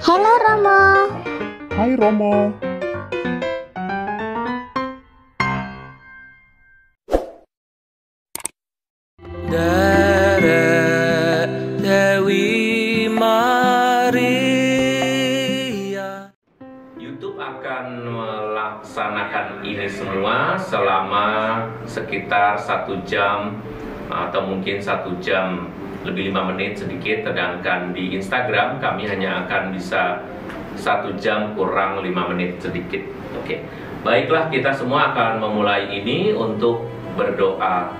Halo Romo. Hai Romo. Dara Dewi Maria. YouTube akan melaksanakan ini semua selama sekitar 1 jam atau mungkin 1 jam lebih 5 menit sedikit, sedangkan di Instagram kami hanya akan bisa 1 jam kurang 5 menit sedikit. Oke, baiklah, kita semua akan memulai ini untuk berdoa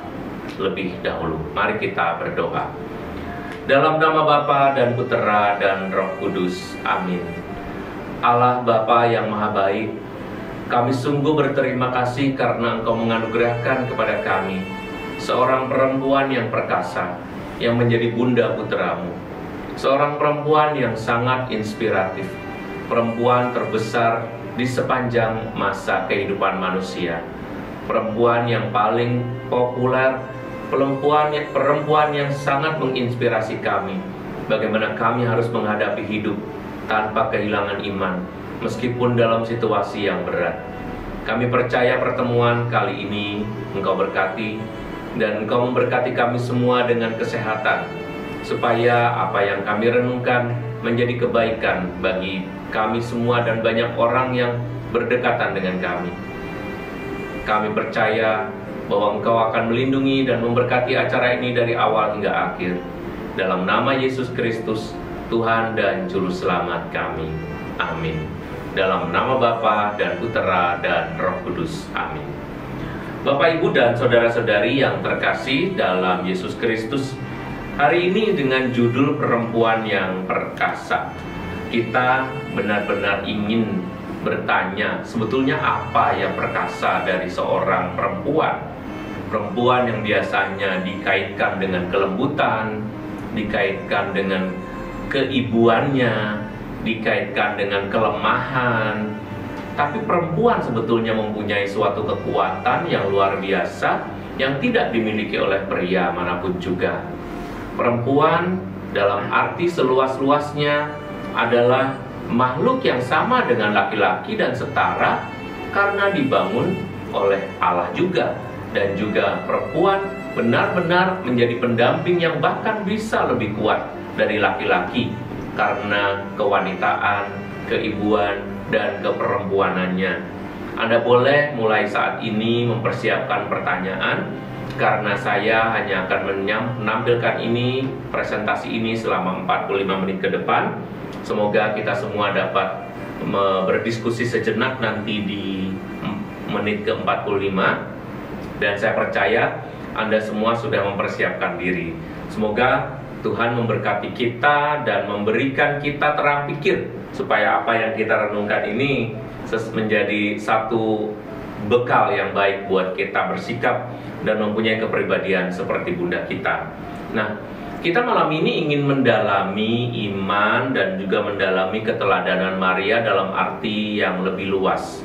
lebih dahulu. Mari kita berdoa. Dalam nama Bapa dan Putera dan Roh Kudus. Amin. Allah Bapa yang Maha Baik, kami sungguh berterima kasih karena Engkau menganugerahkan kepada kami seorang perempuan yang perkasa, yang menjadi bunda puteramu. Seorang perempuan yang sangat inspiratif, perempuan terbesar di sepanjang masa kehidupan manusia, perempuan yang paling populer, perempuan yang sangat menginspirasi kami bagaimana kami harus menghadapi hidup tanpa kehilangan iman meskipun dalam situasi yang berat. Kami percaya pertemuan kali ini Engkau berkati, dan Engkau memberkati kami semua dengan kesehatan, supaya apa yang kami renungkan menjadi kebaikan bagi kami semua dan banyak orang yang berdekatan dengan kami. Kami percaya bahwa Engkau akan melindungi dan memberkati acara ini dari awal hingga akhir. Dalam nama Yesus Kristus, Tuhan dan Juru Selamat kami. Amin. Dalam nama Bapa dan Putera dan Roh Kudus. Amin. Bapak, Ibu, dan saudara-saudari yang terkasih dalam Yesus Kristus, hari ini dengan judul perempuan yang perkasa, kita benar-benar ingin bertanya, sebetulnya apa yang perkasa dari seorang perempuan? Perempuan yang biasanya dikaitkan dengan kelembutan, dikaitkan dengan keibuannya, dikaitkan dengan kelemahan. Tapi perempuan sebetulnya mempunyai suatu kekuatan yang luar biasa yang tidak dimiliki oleh pria manapun juga. Perempuan dalam arti seluas-luasnya adalah makhluk yang sama dengan laki-laki dan setara karena dibangun oleh Allah juga. Dan juga perempuan benar-benar menjadi pendamping yang bahkan bisa lebih kuat dari laki-laki karena kewanitaan, keibuan, dan keperempuanannya. Anda boleh mulai saat ini mempersiapkan pertanyaan, karena saya hanya akan menampilkan presentasi ini selama 45 menit ke depan. Semoga kita semua dapat berdiskusi sejenak nanti di menit ke-45. Dan saya percaya Anda semua sudah mempersiapkan diri. Semoga Tuhan memberkati kita dan memberikan kita terang pikir, supaya apa yang kita renungkan ini menjadi satu bekal yang baik buat kita bersikap dan mempunyai kepribadian seperti bunda kita. Nah, kita malam ini ingin mendalami iman dan juga mendalami keteladanan Maria dalam arti yang lebih luas.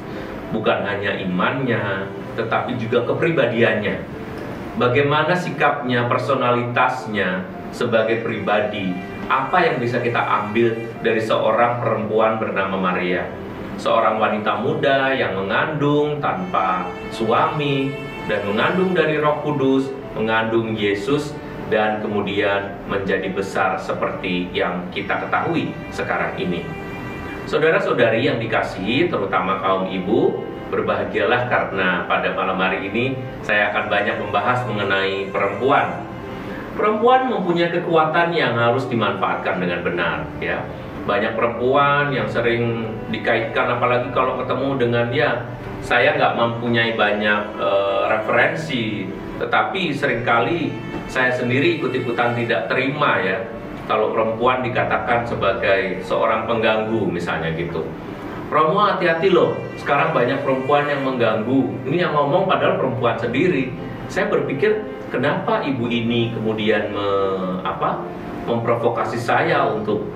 Bukan hanya imannya, tetapi juga kepribadiannya. Bagaimana sikapnya, personalitasnya sebagai pribadi. Apa yang bisa kita ambil dari seorang perempuan bernama Maria, seorang wanita muda yang mengandung tanpa suami dan mengandung dari Roh Kudus, mengandung Yesus, dan kemudian menjadi besar seperti yang kita ketahui sekarang ini. Saudara-saudari yang dikasihi, terutama kaum ibu, berbahagialah karena pada malam hari ini saya akan banyak membahas mengenai perempuan. Perempuan mempunyai kekuatan yang harus dimanfaatkan dengan benar, ya. Banyak perempuan yang sering dikaitkan, apalagi kalau ketemu dengan saya nggak mempunyai banyak referensi, tetapi seringkali saya sendiri ikut-ikutan tidak terima, ya, kalau perempuan dikatakan sebagai seorang pengganggu misalnya gitu. Romo, hati-hati loh, sekarang banyak perempuan yang mengganggu. Ini yang ngomong padahal perempuan sendiri. Saya berpikir, kenapa ibu ini kemudian memprovokasi saya untuk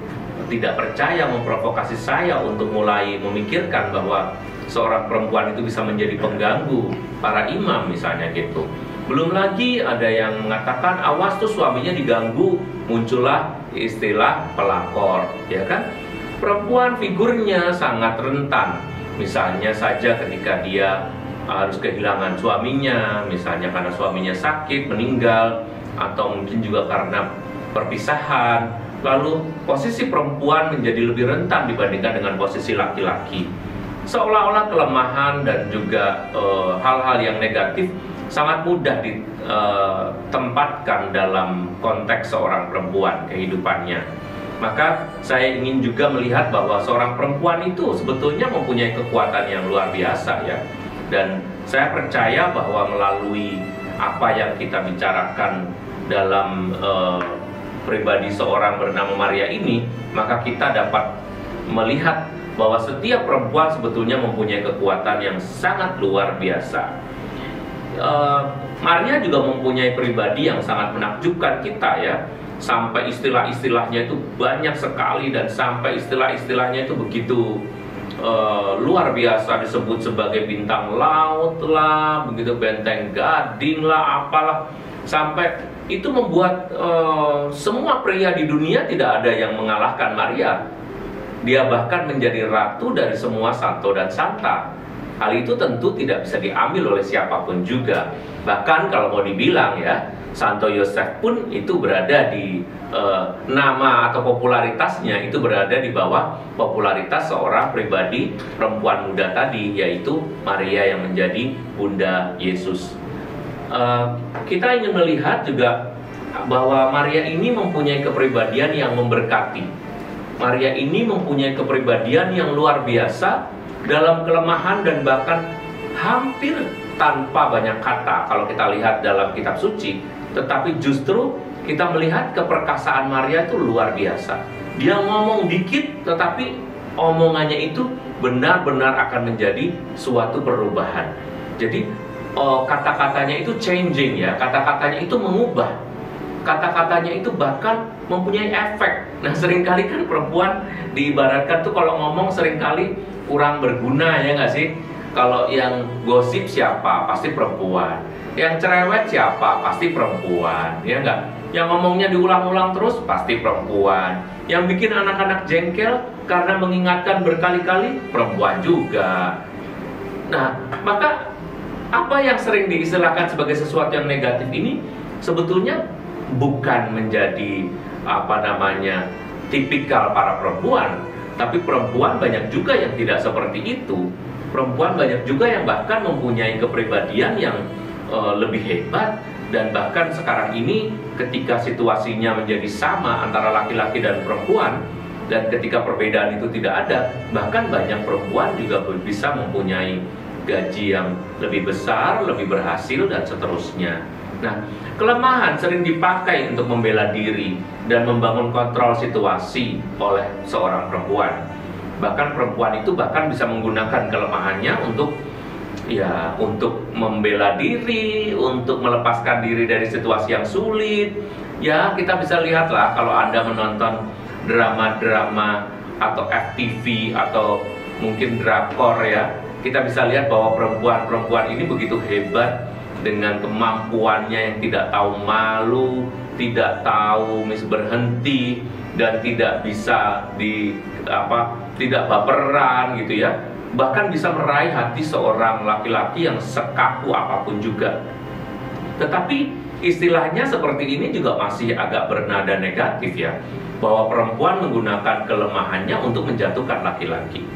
tidak percaya, memprovokasi saya untuk mulai memikirkan bahwa seorang perempuan itu bisa menjadi pengganggu para imam misalnya gitu. Belum lagi ada yang mengatakan, awas tuh suaminya diganggu, muncullah istilah pelakor, ya kan? perempuan figurnya sangat rentan. Misalnya saja ketika dia harus kehilangan suaminya, misalnya karena suaminya sakit, meninggal, atau mungkin juga karena perpisahan. Lalu posisi perempuan menjadi lebih rentan dibandingkan dengan posisi laki-laki. Seolah-olah kelemahan dan juga hal-hal yang negatif sangat mudah ditempatkan dalam konteks seorang perempuan kehidupannya. Maka saya ingin juga melihat bahwa seorang perempuan itu sebetulnya mempunyai kekuatan yang luar biasa ya. Dan saya percaya bahwa melalui apa yang kita bicarakan dalam pribadi seorang bernama Maria ini, maka kita dapat melihat bahwa setiap perempuan sebetulnya mempunyai kekuatan yang sangat luar biasa. Maria juga mempunyai pribadi yang sangat menakjubkan kita ya. Sampai istilah-istilahnya itu banyak sekali, dan sampai istilah-istilahnya itu begitu luar biasa, disebut sebagai bintang laut lah, begitu benteng gading lah, apalah. Sampai itu membuat semua pria di dunia tidak ada yang mengalahkan Maria. Dia bahkan menjadi ratu dari semua santo dan santa. Hal itu tentu tidak bisa diambil oleh siapapun juga. Bahkan kalau mau dibilang ya, Santo Yosef pun itu berada di nama atau popularitasnya itu berada di bawah popularitas seorang pribadi perempuan muda tadi, yaitu Maria yang menjadi Bunda Yesus. Kita ingin melihat juga bahwa Maria ini mempunyai kepribadian yang memberkati. Maria ini mempunyai kepribadian yang luar biasa dalam kelemahan dan bahkan hampir tanpa banyak kata kalau kita lihat dalam kitab suci. Tetapi justru kita melihat keperkasaan Maria itu luar biasa. Dia ngomong dikit tetapi omongannya itu benar-benar akan menjadi suatu perubahan. Jadi kata-katanya itu changing ya, kata-katanya itu mengubah, kata-katanya itu bahkan mempunyai efek. Nah, seringkali kan perempuan diibaratkan tuh kalau ngomong seringkali kurang berguna, ya nggak sih? Kalau yang gosip siapa? Pasti perempuan. Yang cerewet siapa? Pasti perempuan, ya nggak? Yang ngomongnya diulang-ulang terus pasti perempuan. Yang bikin anak-anak jengkel karena mengingatkan berkali-kali perempuan juga. Nah, maka apa yang sering diistilahkan sebagai sesuatu yang negatif ini sebetulnya bukan menjadi tipikal para perempuan, tapi perempuan banyak juga yang tidak seperti itu. Perempuan banyak juga yang bahkan mempunyai kepribadian yang lebih hebat, dan bahkan sekarang ini ketika situasinya menjadi sama antara laki-laki dan perempuan, dan ketika perbedaan itu tidak ada, bahkan banyak perempuan juga bisa mempunyai gaji yang lebih besar, lebih berhasil, dan seterusnya. Nah, kelemahan sering dipakai untuk membela diri dan membangun kontrol situasi oleh seorang perempuan. Bahkan perempuan itu bahkan bisa menggunakan kelemahannya untuk membela diri, untuk melepaskan diri dari situasi yang sulit. Ya, kita bisa lihatlah kalau Anda menonton drama-drama atau FTV atau mungkin drakor ya, kita bisa lihat bahwa perempuan-perempuan ini begitu hebat dengan kemampuannya yang tidak tahu malu, tidak tahu berhenti, dan tidak bisa tidak baperan gitu ya. Bahkan bisa meraih hati seorang laki-laki yang sekaku apapun juga. Tetapi istilahnya seperti ini juga masih agak bernada negatif ya, bahwa perempuan menggunakan kelemahannya untuk menjatuhkan laki-laki.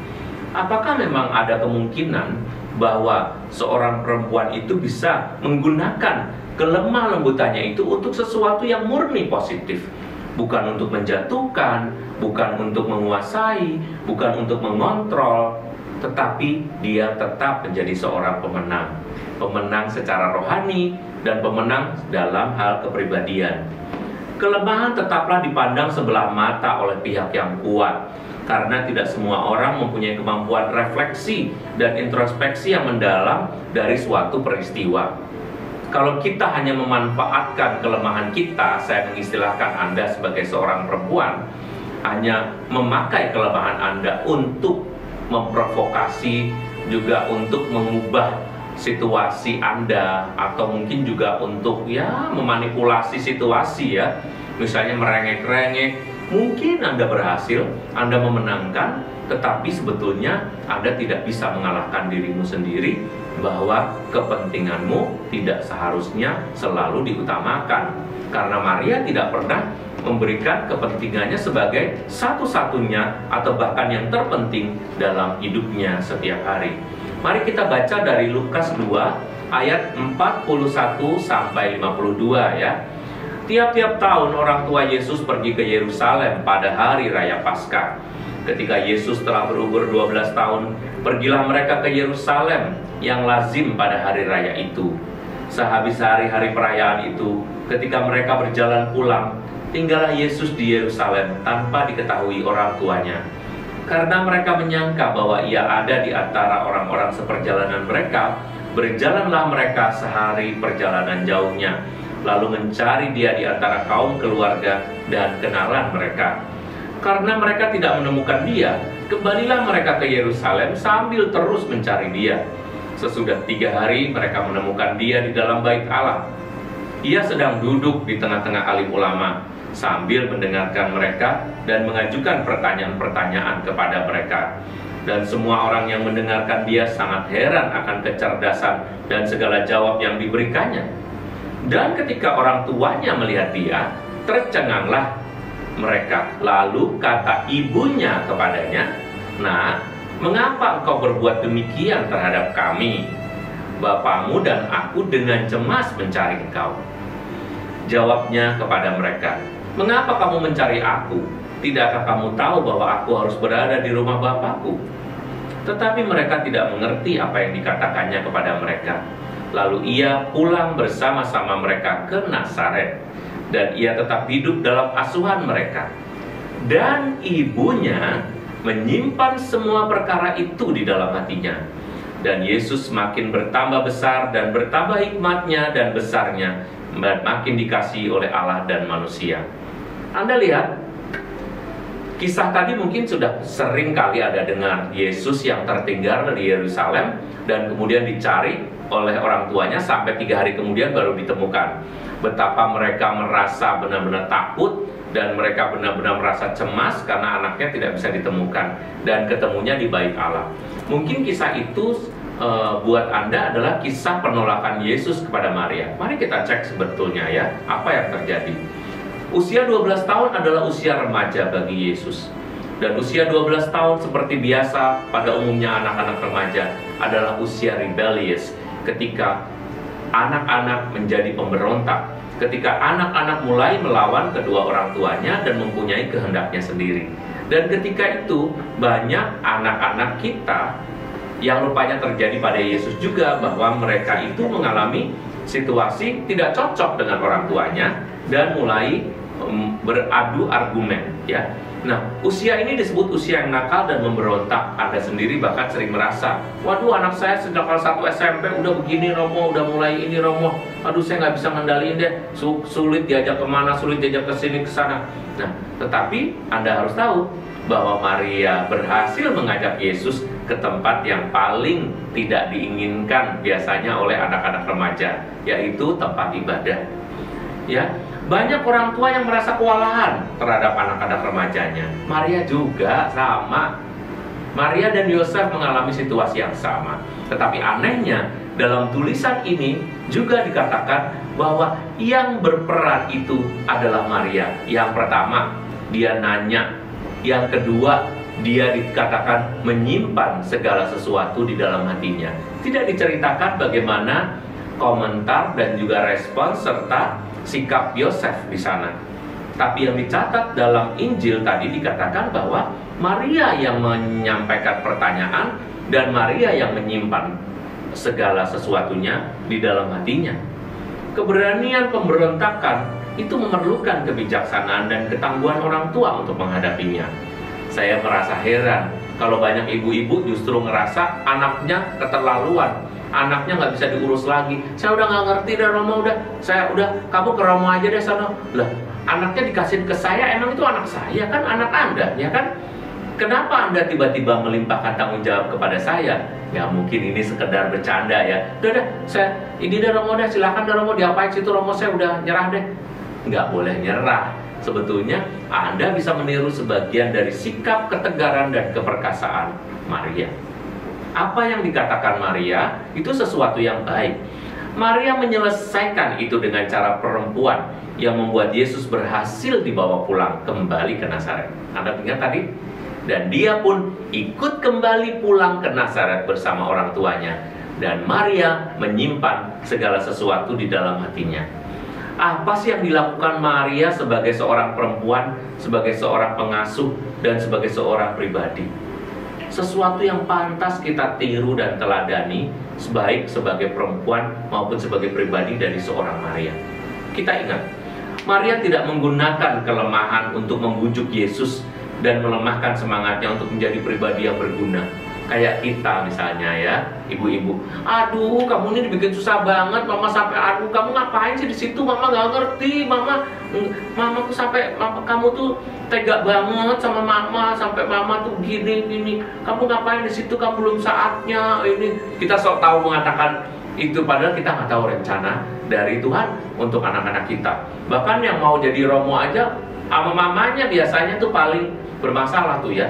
Apakah memang ada kemungkinan bahwa seorang perempuan itu bisa menggunakan kelemah lembutannya itu untuk sesuatu yang murni positif? Bukan untuk menjatuhkan, bukan untuk menguasai, bukan untuk mengontrol, tetapi dia tetap menjadi seorang pemenang. Pemenang secara rohani dan pemenang dalam hal kepribadian. Kelemahan tetaplah dipandang sebelah mata oleh pihak yang kuat, karena tidak semua orang mempunyai kemampuan refleksi dan introspeksi yang mendalam dari suatu peristiwa. Kalau kita hanya memanfaatkan kelemahan kita, saya mengistilahkan Anda sebagai seorang perempuan, hanya memakai kelemahan Anda untuk memprovokasi, juga untuk mengubah situasi Anda, atau mungkin juga untuk memanipulasi situasi ya. Misalnya merengek-rengek, Mungkin Anda berhasil, Anda memenangkan, tetapi sebetulnya Anda tidak bisa mengalahkan dirimu sendiri, bahwa kepentinganmu tidak seharusnya selalu diutamakan. Karena Maria tidak pernah memberikan kepentingannya sebagai satu-satunya atau bahkan yang terpenting dalam hidupnya setiap hari. Mari kita baca dari Lukas 2 ayat 41 sampai 52 ya. Tiap-tiap tahun orang tua Yesus pergi ke Yerusalem pada hari raya Paskah. Ketika Yesus telah berumur 12 tahun, pergilah mereka ke Yerusalem yang lazim pada hari raya itu. Sehabis hari-hari perayaan itu, ketika mereka berjalan pulang, tinggallah Yesus di Yerusalem tanpa diketahui orang tuanya. Karena mereka menyangka bahwa ia ada di antara orang-orang seperjalanan mereka, berjalanlah mereka sehari perjalanan jauhnya, lalu mencari dia di antara kaum keluarga dan kenalan mereka. Karena mereka tidak menemukan dia, kembalilah mereka ke Yerusalem sambil terus mencari dia. Sesudah 3 hari mereka menemukan dia di dalam bait Allah. Ia sedang duduk di tengah-tengah alim ulama sambil mendengarkan mereka dan mengajukan pertanyaan-pertanyaan kepada mereka. Dan semua orang yang mendengarkan dia sangat heran akan kecerdasan dan segala jawab yang diberikannya. Dan ketika orang tuanya melihat dia, tercenganglah mereka. Lalu kata ibunya kepadanya, "Nak, mengapa engkau berbuat demikian terhadap kami? Bapamu dan aku dengan cemas mencari engkau." Jawabnya kepada mereka, "Mengapa kamu mencari aku? Tidakkah kamu tahu bahwa aku harus berada di rumah Bapakku?" Tetapi mereka tidak mengerti apa yang dikatakannya kepada mereka. Lalu ia pulang bersama-sama mereka ke Nazaret, dan ia tetap hidup dalam asuhan mereka. Dan ibunya menyimpan semua perkara itu di dalam hatinya. Dan Yesus makin bertambah besar dan bertambah hikmatnya dan besarnya, dan makin dikasihi oleh Allah dan manusia. Anda lihat, kisah tadi mungkin sudah sering kali Anda dengar. Yesus yang tertinggal di Yerusalem dan kemudian dicari oleh orang tuanya sampai 3 hari kemudian baru ditemukan. Betapa mereka merasa benar-benar takut dan mereka benar-benar merasa cemas karena anaknya tidak bisa ditemukan, dan ketemunya di bait Allah. Mungkin kisah itu buat Anda adalah kisah penolakan Yesus kepada Maria. Mari kita cek sebetulnya ya, apa yang terjadi. Usia 12 tahun adalah usia remaja bagi Yesus. Dan usia 12 tahun seperti biasa pada umumnya anak-anak remaja adalah usia rebellious, ketika anak-anak menjadi pemberontak, ketika anak-anak mulai melawan kedua orang tuanya dan mempunyai kehendaknya sendiri. Dan ketika itu banyak anak-anak kita yang rupanya terjadi pada Yesus juga, bahwa mereka itu mengalami situasi tidak cocok dengan orang tuanya dan mulai beradu argumen ya. Nah, usia ini disebut usia yang nakal dan memberontak. Anda sendiri bahkan sering merasa, waduh, anak saya sejak kelas 1 SMP udah begini Romo, udah mulai ini Romo, aduh saya nggak bisa ngendaliin deh, sulit diajak kemana, sulit diajak ke sini ke sana. Nah, tetapi Anda harus tahu bahwa Maria berhasil mengajak Yesus ke tempat yang paling tidak diinginkan biasanya oleh anak-anak remaja, yaitu tempat ibadah. Ya, banyak orang tua yang merasa kewalahan terhadap anak-anak remajanya. Maria juga sama. Maria dan Yosef mengalami situasi yang sama. Tetapi anehnya, dalam tulisan ini juga dikatakan bahwa yang berperan itu adalah Maria. Yang pertama, dia nanya. Yang kedua, dia dikatakan menyimpan segala sesuatu di dalam hatinya. Tidak diceritakan bagaimana komentar dan juga respon serta sikap Yosef di sana. Tapi yang dicatat dalam Injil tadi dikatakan bahwa Maria yang menyampaikan pertanyaan dan Maria yang menyimpan segala sesuatunya di dalam hatinya. Keberanian pemberontakan itu memerlukan kebijaksanaan dan ketangguhan orang tua untuk menghadapinya. Saya merasa heran kalau banyak ibu-ibu justru ngerasa anaknya keterlaluan, anaknya nggak bisa diurus lagi. Saya udah nggak ngerti dah Romo, kamu ke Romo aja deh sana. Lah, anaknya dikasih ke saya, emang itu anak saya kan, anak Anda, ya kan? Kenapa Anda tiba-tiba melimpahkan tanggung jawab kepada saya? Ya mungkin ini sekedar bercanda ya. Udah, saya ini dah Romo, silakan dah Romo, diapain situ Romo, saya udah nyerah deh. Nggak boleh nyerah. Sebetulnya Anda bisa meniru sebagian dari sikap ketegaran dan keperkasaan Maria. Apa yang dikatakan Maria itu sesuatu yang baik. Maria menyelesaikan itu dengan cara perempuan yang membuat Yesus berhasil dibawa pulang kembali ke Nazaret. Anda ingat tadi? Dan dia pun ikut kembali pulang ke Nazaret bersama orang tuanya. Dan Maria menyimpan segala sesuatu di dalam hatinya. Apa sih yang dilakukan Maria sebagai seorang perempuan, sebagai seorang pengasuh, dan sebagai seorang pribadi? Sesuatu yang pantas kita tiru dan teladani, baik sebagai perempuan maupun sebagai pribadi dari seorang Maria. Kita ingat, Maria tidak menggunakan kelemahan untuk membujuk Yesus dan melemahkan semangatnya untuk menjadi pribadi yang berguna. Kayak kita misalnya ya, ibu-ibu. Aduh, kamu ini dibikin susah banget, mama sampai aduh, kamu ngapain sih di situ? Mama nggak ngerti, mamaku sampai kamu tuh tega banget sama mama, sampai mama tuh gini. Kamu ngapain di situ? Kamu belum saatnya. Ini kita sok tahu mengatakan itu, padahal kita nggak tahu rencana dari Tuhan untuk anak-anak kita. Bahkan yang mau jadi romo aja, sama mamanya biasanya tuh paling bermasalah tuh ya.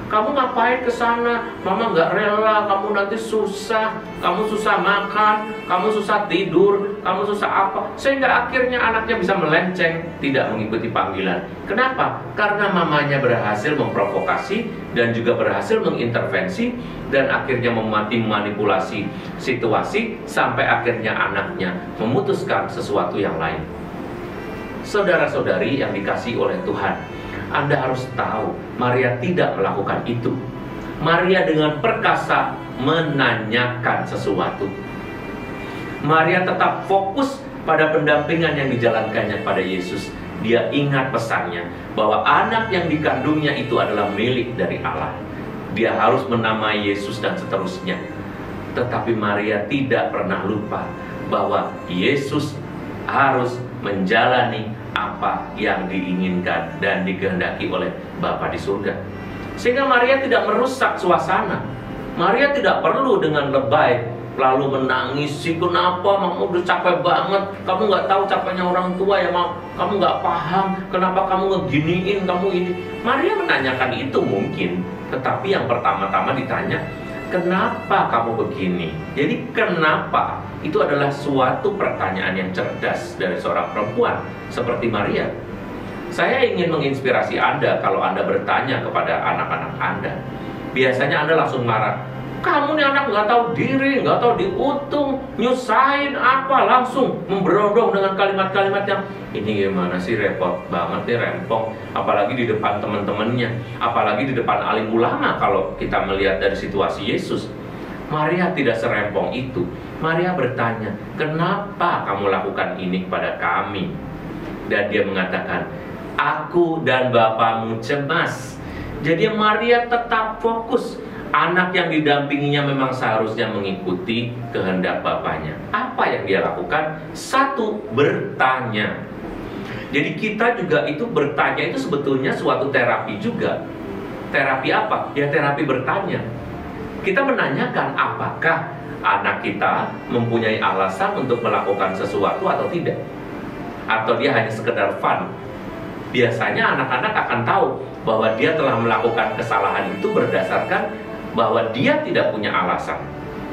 Kamu ngapain ke sana? Mama nggak rela, kamu nanti susah, kamu susah makan, kamu susah tidur, kamu susah apa? Sehingga akhirnya anaknya bisa melenceng, tidak mengikuti panggilan. Kenapa? Karena mamanya berhasil memprovokasi dan juga berhasil mengintervensi dan akhirnya memanipulasi situasi sampai akhirnya anaknya memutuskan sesuatu yang lain. Saudara-saudari yang dikasihi oleh Tuhan, Anda harus tahu, Maria tidak melakukan itu. Maria dengan perkasa menanyakan sesuatu. Maria tetap fokus pada pendampingan yang dijalankannya pada Yesus. Dia ingat pesannya bahwa anak yang dikandungnya itu adalah milik dari Allah. Dia harus menamai Yesus dan seterusnya. Tetapi Maria tidak pernah lupa bahwa Yesus harus menjalani apa yang diinginkan dan dikehendaki oleh Bapa di surga. Sehingga Maria tidak merusak suasana. Maria tidak perlu dengan lebay lalu menangis, kenapa mama udah capek banget, kamu nggak tahu capeknya orang tua ya mam, kamu nggak paham kenapa kamu ngeginiin kamu ini. Maria menanyakan itu mungkin, tetapi yang pertama-tama ditanya, kenapa kamu begini? Jadi kenapa itu adalah suatu pertanyaan yang cerdas dari seorang perempuan seperti Maria. Saya ingin menginspirasi Anda kalau Anda bertanya kepada anak-anak Anda. Biasanya Anda langsung marah. Kamu nih anak nggak tahu diri, nggak tahu diutung, nyusahin apa, langsung memberondong dengan kalimat-kalimat yang ini gimana sih, repot banget nih, rempong. Apalagi di depan teman-temannya, apalagi di depan alim ulama kalau kita melihat dari situasi Yesus. Maria tidak serempong itu. Maria bertanya, kenapa kamu lakukan ini kepada kami? Dan dia mengatakan, aku dan bapamu cemas. Jadi Maria tetap fokus. Anak yang didampinginya memang seharusnya mengikuti kehendak bapaknya. Apa yang dia lakukan? Satu, bertanya. Jadi kita juga itu bertanya itu sebetulnya suatu terapi juga. Terapi apa? Ya terapi bertanya. Kita menanyakan apakah anak kita mempunyai alasan untuk melakukan sesuatu atau tidak. Atau dia hanya sekedar fun. Biasanya anak-anak akan tahu bahwa dia telah melakukan kesalahan itu berdasarkan bahwa dia tidak punya alasan.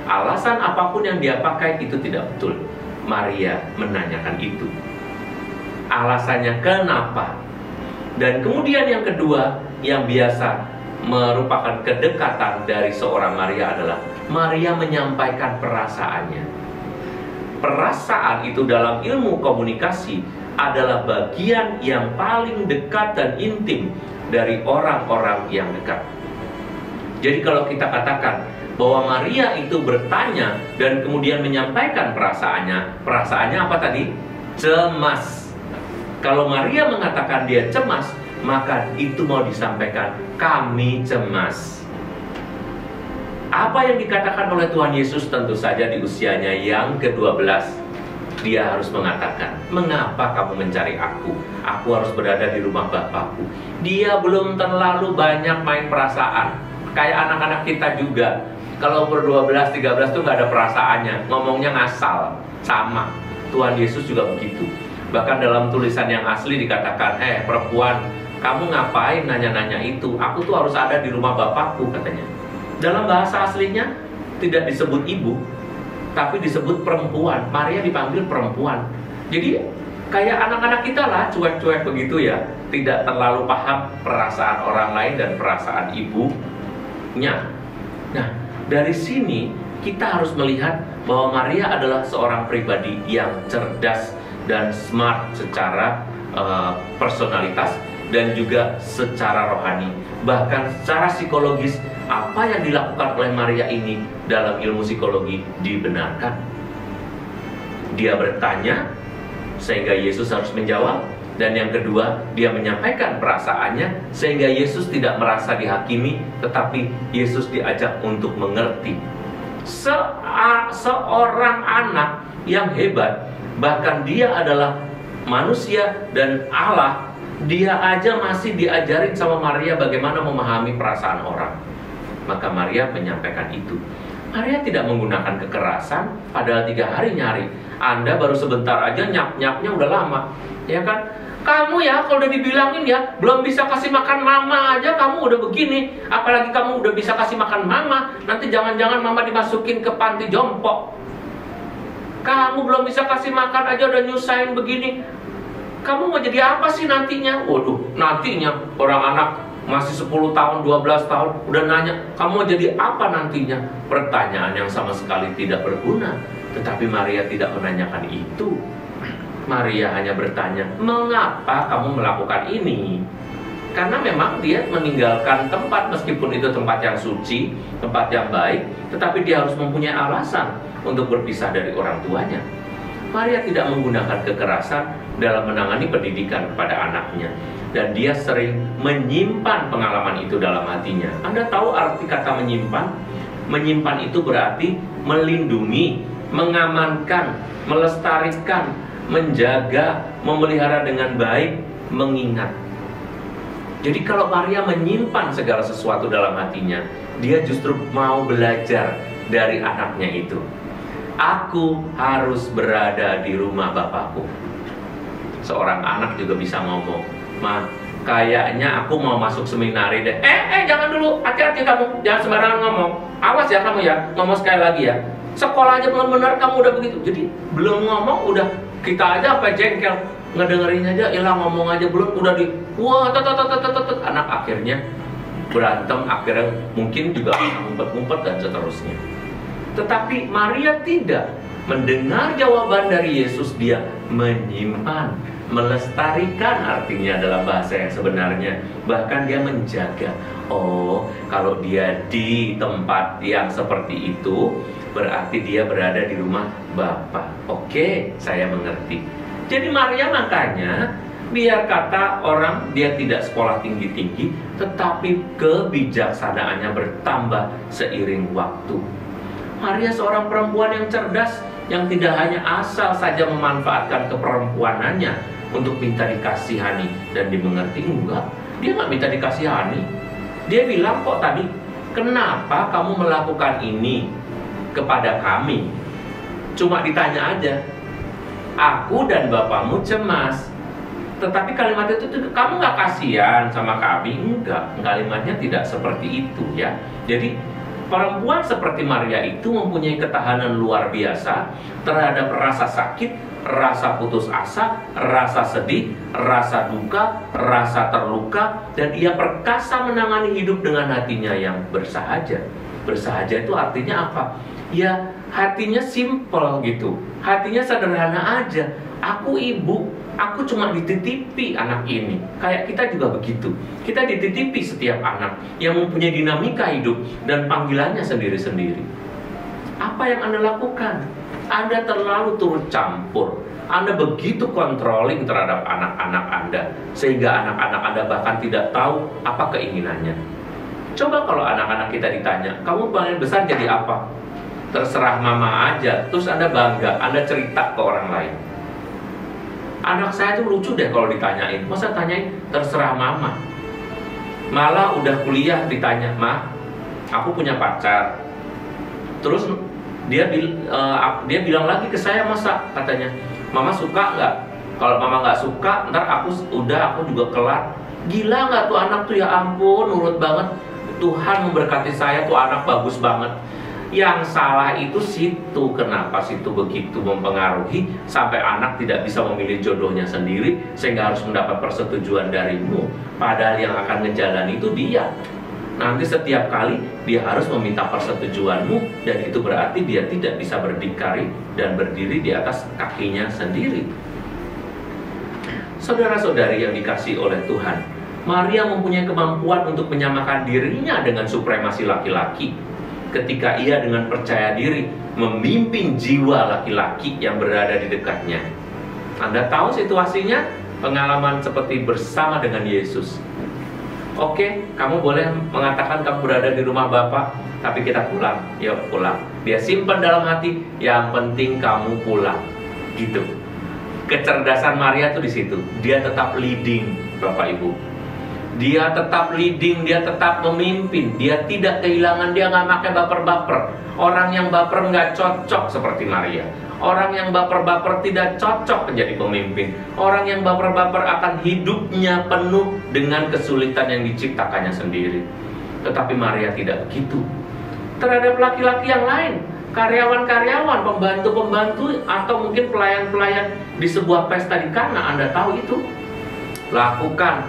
Alasan apapun yang dia pakai itu tidak betul. Maria menanyakan itu. Alasannya kenapa? Dan kemudian yang kedua, yang biasa merupakan kedekatan dari seorang Maria adalah Maria menyampaikan perasaannya. Perasaan itu dalam ilmu komunikasi adalah bagian yang paling dekat dan intim dari orang-orang yang dekat. Jadi kalau kita katakan bahwa Maria itu bertanya dan kemudian menyampaikan perasaannya, perasaannya apa tadi? Cemas. Kalau Maria mengatakan dia cemas, maka itu mau disampaikan, kami cemas. Apa yang dikatakan oleh Tuhan Yesus tentu saja di usianya yang ke-12, dia harus mengatakan, mengapa kamu mencari aku? Aku harus berada di rumah Bapakku. Dia belum terlalu banyak main perasaan. Kayak anak-anak kita juga. Kalau umur 12, 13 tuh gak ada perasaannya. Ngomongnya ngasal. Sama. Tuhan Yesus juga begitu. Bahkan dalam tulisan yang asli dikatakan, perempuan, kamu ngapain nanya-nanya itu? Aku tuh harus ada di rumah bapakku, katanya. Dalam bahasa aslinya tidak disebut ibu, tapi disebut perempuan. Maria dipanggil perempuan. Jadi kayak anak-anak kita lah, cuek-cuek begitu ya, tidak terlalu paham perasaan orang lain dan perasaan ibunya. Nah, dari sini kita harus melihat bahwa Maria adalah seorang pribadi yang cerdas dan smart secara personalitas dan juga secara rohani. Bahkan secara psikologis, apa yang dilakukan oleh Maria ini dalam ilmu psikologi dibenarkan. Dia bertanya sehingga Yesus harus menjawab, dan yang kedua, dia menyampaikan perasaannya sehingga Yesus tidak merasa dihakimi, tetapi Yesus diajak untuk mengerti. Seorang anak yang hebat, bahkan dia adalah manusia dan Allah, dia aja masih diajarin sama Maria bagaimana memahami perasaan orang. Maka Maria menyampaikan itu. Maria tidak menggunakan kekerasan, padahal 3 hari nyari. Anda baru sebentar aja nyap-nyapnya udah lama, ya kan? Kamu ya, kalau udah dibilangin ya, belum bisa kasih makan mama aja kamu udah begini. Apalagi kamu udah bisa kasih makan mama, nanti jangan-jangan mama dimasukin ke panti jompo. Kamu belum bisa kasih makan aja udah nyusahin begini. Kamu mau jadi apa sih nantinya? Waduh, nantinya orang anak masih 10 tahun, 12 tahun udah nanya, kamu mau jadi apa nantinya? Pertanyaan yang sama sekali tidak berguna. Tetapi Maria tidak menanyakan itu. Maria hanya bertanya, mengapa kamu melakukan ini? Karena memang dia meninggalkan tempat, meskipun itu tempat yang suci, tempat yang baik, tetapi dia harus mempunyai alasan untuk berpisah dari orang tuanya. Maria tidak menggunakan kekerasan dalam menangani pendidikan kepada anaknya, dan dia sering menyimpan pengalaman itu dalam hatinya. Anda tahu arti kata menyimpan? Menyimpan itu berarti melindungi, mengamankan, melestarikan, menjaga, memelihara dengan baik, mengingat. Jadi kalau Maria menyimpan segala sesuatu dalam hatinya, dia justru mau belajar dari anaknya itu. Aku harus berada di rumah Bapakku. Seorang anak juga bisa ngomong, Ma, kayaknya aku mau masuk seminari deh. Jangan dulu, hati-hati kamu, jangan sembarangan ngomong. Awas ya kamu ya, ngomong sekali lagi ya. Sekolah aja belum benar kamu udah begitu. Jadi belum ngomong udah, kita aja apa jengkel, ngedengerin aja, ilah ngomong aja belum udah di wah anak akhirnya berantem, akhirnya mungkin juga ngumpet-ngumpet dan seterusnya. Tetapi Maria tidak mendengar jawaban dari Yesus, dia menyimpan, melestarikan artinya dalam bahasa yang sebenarnya. Bahkan dia menjaga. Oh, kalau dia di tempat yang seperti itu, berarti dia berada di rumah Bapa. Oke, saya mengerti. Jadi Maria makanya, biar kata orang dia tidak sekolah tinggi-tinggi, tetapi kebijaksanaannya bertambah seiring waktu. Maria seorang perempuan yang cerdas, yang tidak hanya asal saja memanfaatkan keperempuanannya untuk minta dikasihani dan dimengerti. Enggak, dia nggak minta dikasihani. Dia bilang kok tadi, kenapa kamu melakukan ini kepada kami? Cuma ditanya aja, aku dan bapakmu cemas. Tetapi kalimat itu, kamu nggak kasihan sama kami? Enggak, kalimatnya tidak seperti itu ya. Jadi perempuan seperti Maria itu mempunyai ketahanan luar biasa terhadap rasa sakit, rasa putus asa, rasa sedih, rasa duka, rasa terluka, dan ia perkasa menangani hidup dengan hatinya yang bersahaja. Bersahaja itu artinya apa? Ya, hatinya simple gitu, hatinya sederhana aja. Aku ibu, aku cuma dititipi anak ini. Kayak kita juga begitu. Kita dititipi setiap anak yang mempunyai dinamika hidup dan panggilannya sendiri-sendiri. Apa yang Anda lakukan? Anda terlalu turut campur. Anda begitu controlling terhadap anak-anak Anda, sehingga anak-anak Anda bahkan tidak tahu apa keinginannya. Coba kalau anak-anak kita ditanya, kamu paling besar jadi apa? Terserah mama aja. Terus Anda bangga, Anda cerita ke orang lain. Anak saya tuh lucu deh kalau ditanyain. Masa tanyain terserah mama? Malah udah kuliah ditanya, Ma, aku punya pacar. Terus dia bilang lagi ke saya, masa katanya, Mama suka nggak? Kalau mama nggak suka, ntar aku juga kelar. Gila nggak tuh anak tuh, ya ampun, nurut banget. Tuhan memberkati saya, tuh anak bagus banget. Yang salah itu situ. Kenapa situ begitu mempengaruhi sampai anak tidak bisa memilih jodohnya sendiri, sehingga harus mendapat persetujuan darimu. Padahal yang akan ngejalan itu dia. Nanti setiap kali dia harus meminta persetujuanmu, dan itu berarti dia tidak bisa berdikari dan berdiri di atas kakinya sendiri. Saudara-saudari yang dikasihi oleh Tuhan, Maria mempunyai kemampuan untuk menyamakan dirinya dengan supremasi laki-laki ketika ia dengan percaya diri memimpin jiwa laki-laki yang berada di dekatnya. Anda tahu situasinya? Pengalaman seperti bersama dengan Yesus. Oke, kamu boleh mengatakan kamu berada di rumah Bapak, tapi kita pulang. Yuk pulang. Dia simpan dalam hati, yang penting kamu pulang. Gitu. Kecerdasan Maria tuh di situ. Dia tetap leading, Bapak Ibu. Dia tetap leading, dia tetap memimpin. Dia tidak kehilangan, dia nggak pakai baper-baper. Orang yang baper nggak cocok seperti Maria. Orang yang baper-baper tidak cocok menjadi pemimpin. Orang yang baper-baper akan hidupnya penuh dengan kesulitan yang diciptakannya sendiri. Tetapi Maria tidak begitu. Terhadap laki-laki yang lain, karyawan-karyawan, pembantu-pembantu, atau mungkin pelayan-pelayan di sebuah pesta di Kana, Anda tahu itu. Lakukan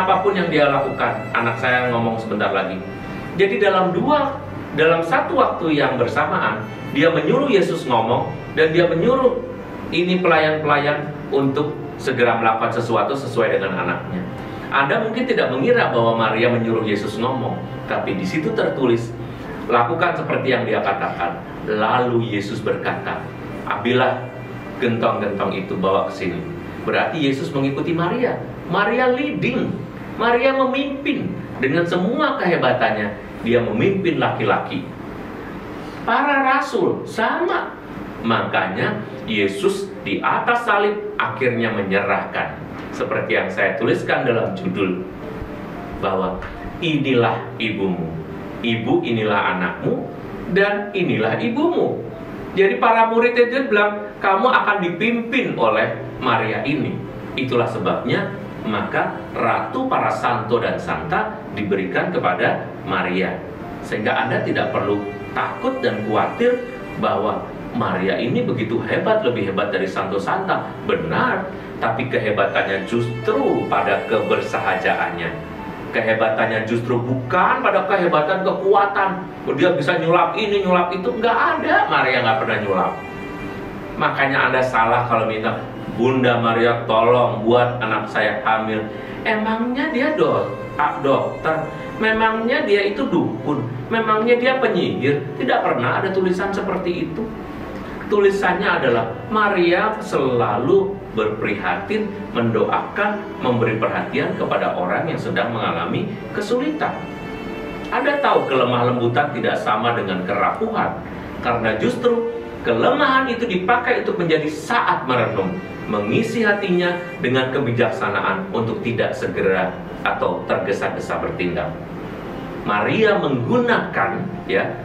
apapun yang dia lakukan. Anak saya ngomong sebentar lagi. Jadi dalam satu waktu yang bersamaan, dia menyuruh Yesus ngomong, dan dia menyuruh ini pelayan-pelayan untuk segera melakukan sesuatu sesuai dengan anaknya. Anda mungkin tidak mengira bahwa Maria menyuruh Yesus ngomong, tapi di situ tertulis, lakukan seperti yang dia katakan. Lalu Yesus berkata, ambillah gentong-gentong itu, bawa ke sini. Berarti Yesus mengikuti Maria. Maria leading, Maria memimpin dengan semua kehebatannya. Dia memimpin laki-laki. Para rasul sama. Makanya Yesus di atas salib akhirnya menyerahkan, seperti yang saya tuliskan dalam judul, bahwa inilah ibumu, ibu inilah anakmu, dan inilah ibumu. Jadi para murid itu bilang, kamu akan dipimpin oleh Maria ini. Itulah sebabnya maka ratu para santo dan santa diberikan kepada Maria. Sehingga Anda tidak perlu takut dan khawatir bahwa Maria ini begitu hebat, lebih hebat dari santo santa. Benar, tapi kehebatannya justru pada kebersahajaannya. Kehebatannya justru bukan pada kehebatan kekuatan. Dia bisa nyulap ini, nyulap itu. Nggak ada, Maria nggak pernah nyulap. Makanya Anda salah kalau minta, Bunda Maria tolong buat anak saya hamil. Emangnya dia dokter? Memangnya dia itu dukun? Memangnya dia penyihir? Tidak pernah ada tulisan seperti itu. Tulisannya adalah Maria selalu berprihatin, mendoakan, memberi perhatian kepada orang yang sedang mengalami kesulitan. Anda tahu kelemah lembutan tidak sama dengan kerapuhan, karena justru kelemahan itu dipakai untuk menjadi saat merenung, mengisi hatinya dengan kebijaksanaan untuk tidak segera atau tergesa-gesa bertindak. Maria menggunakan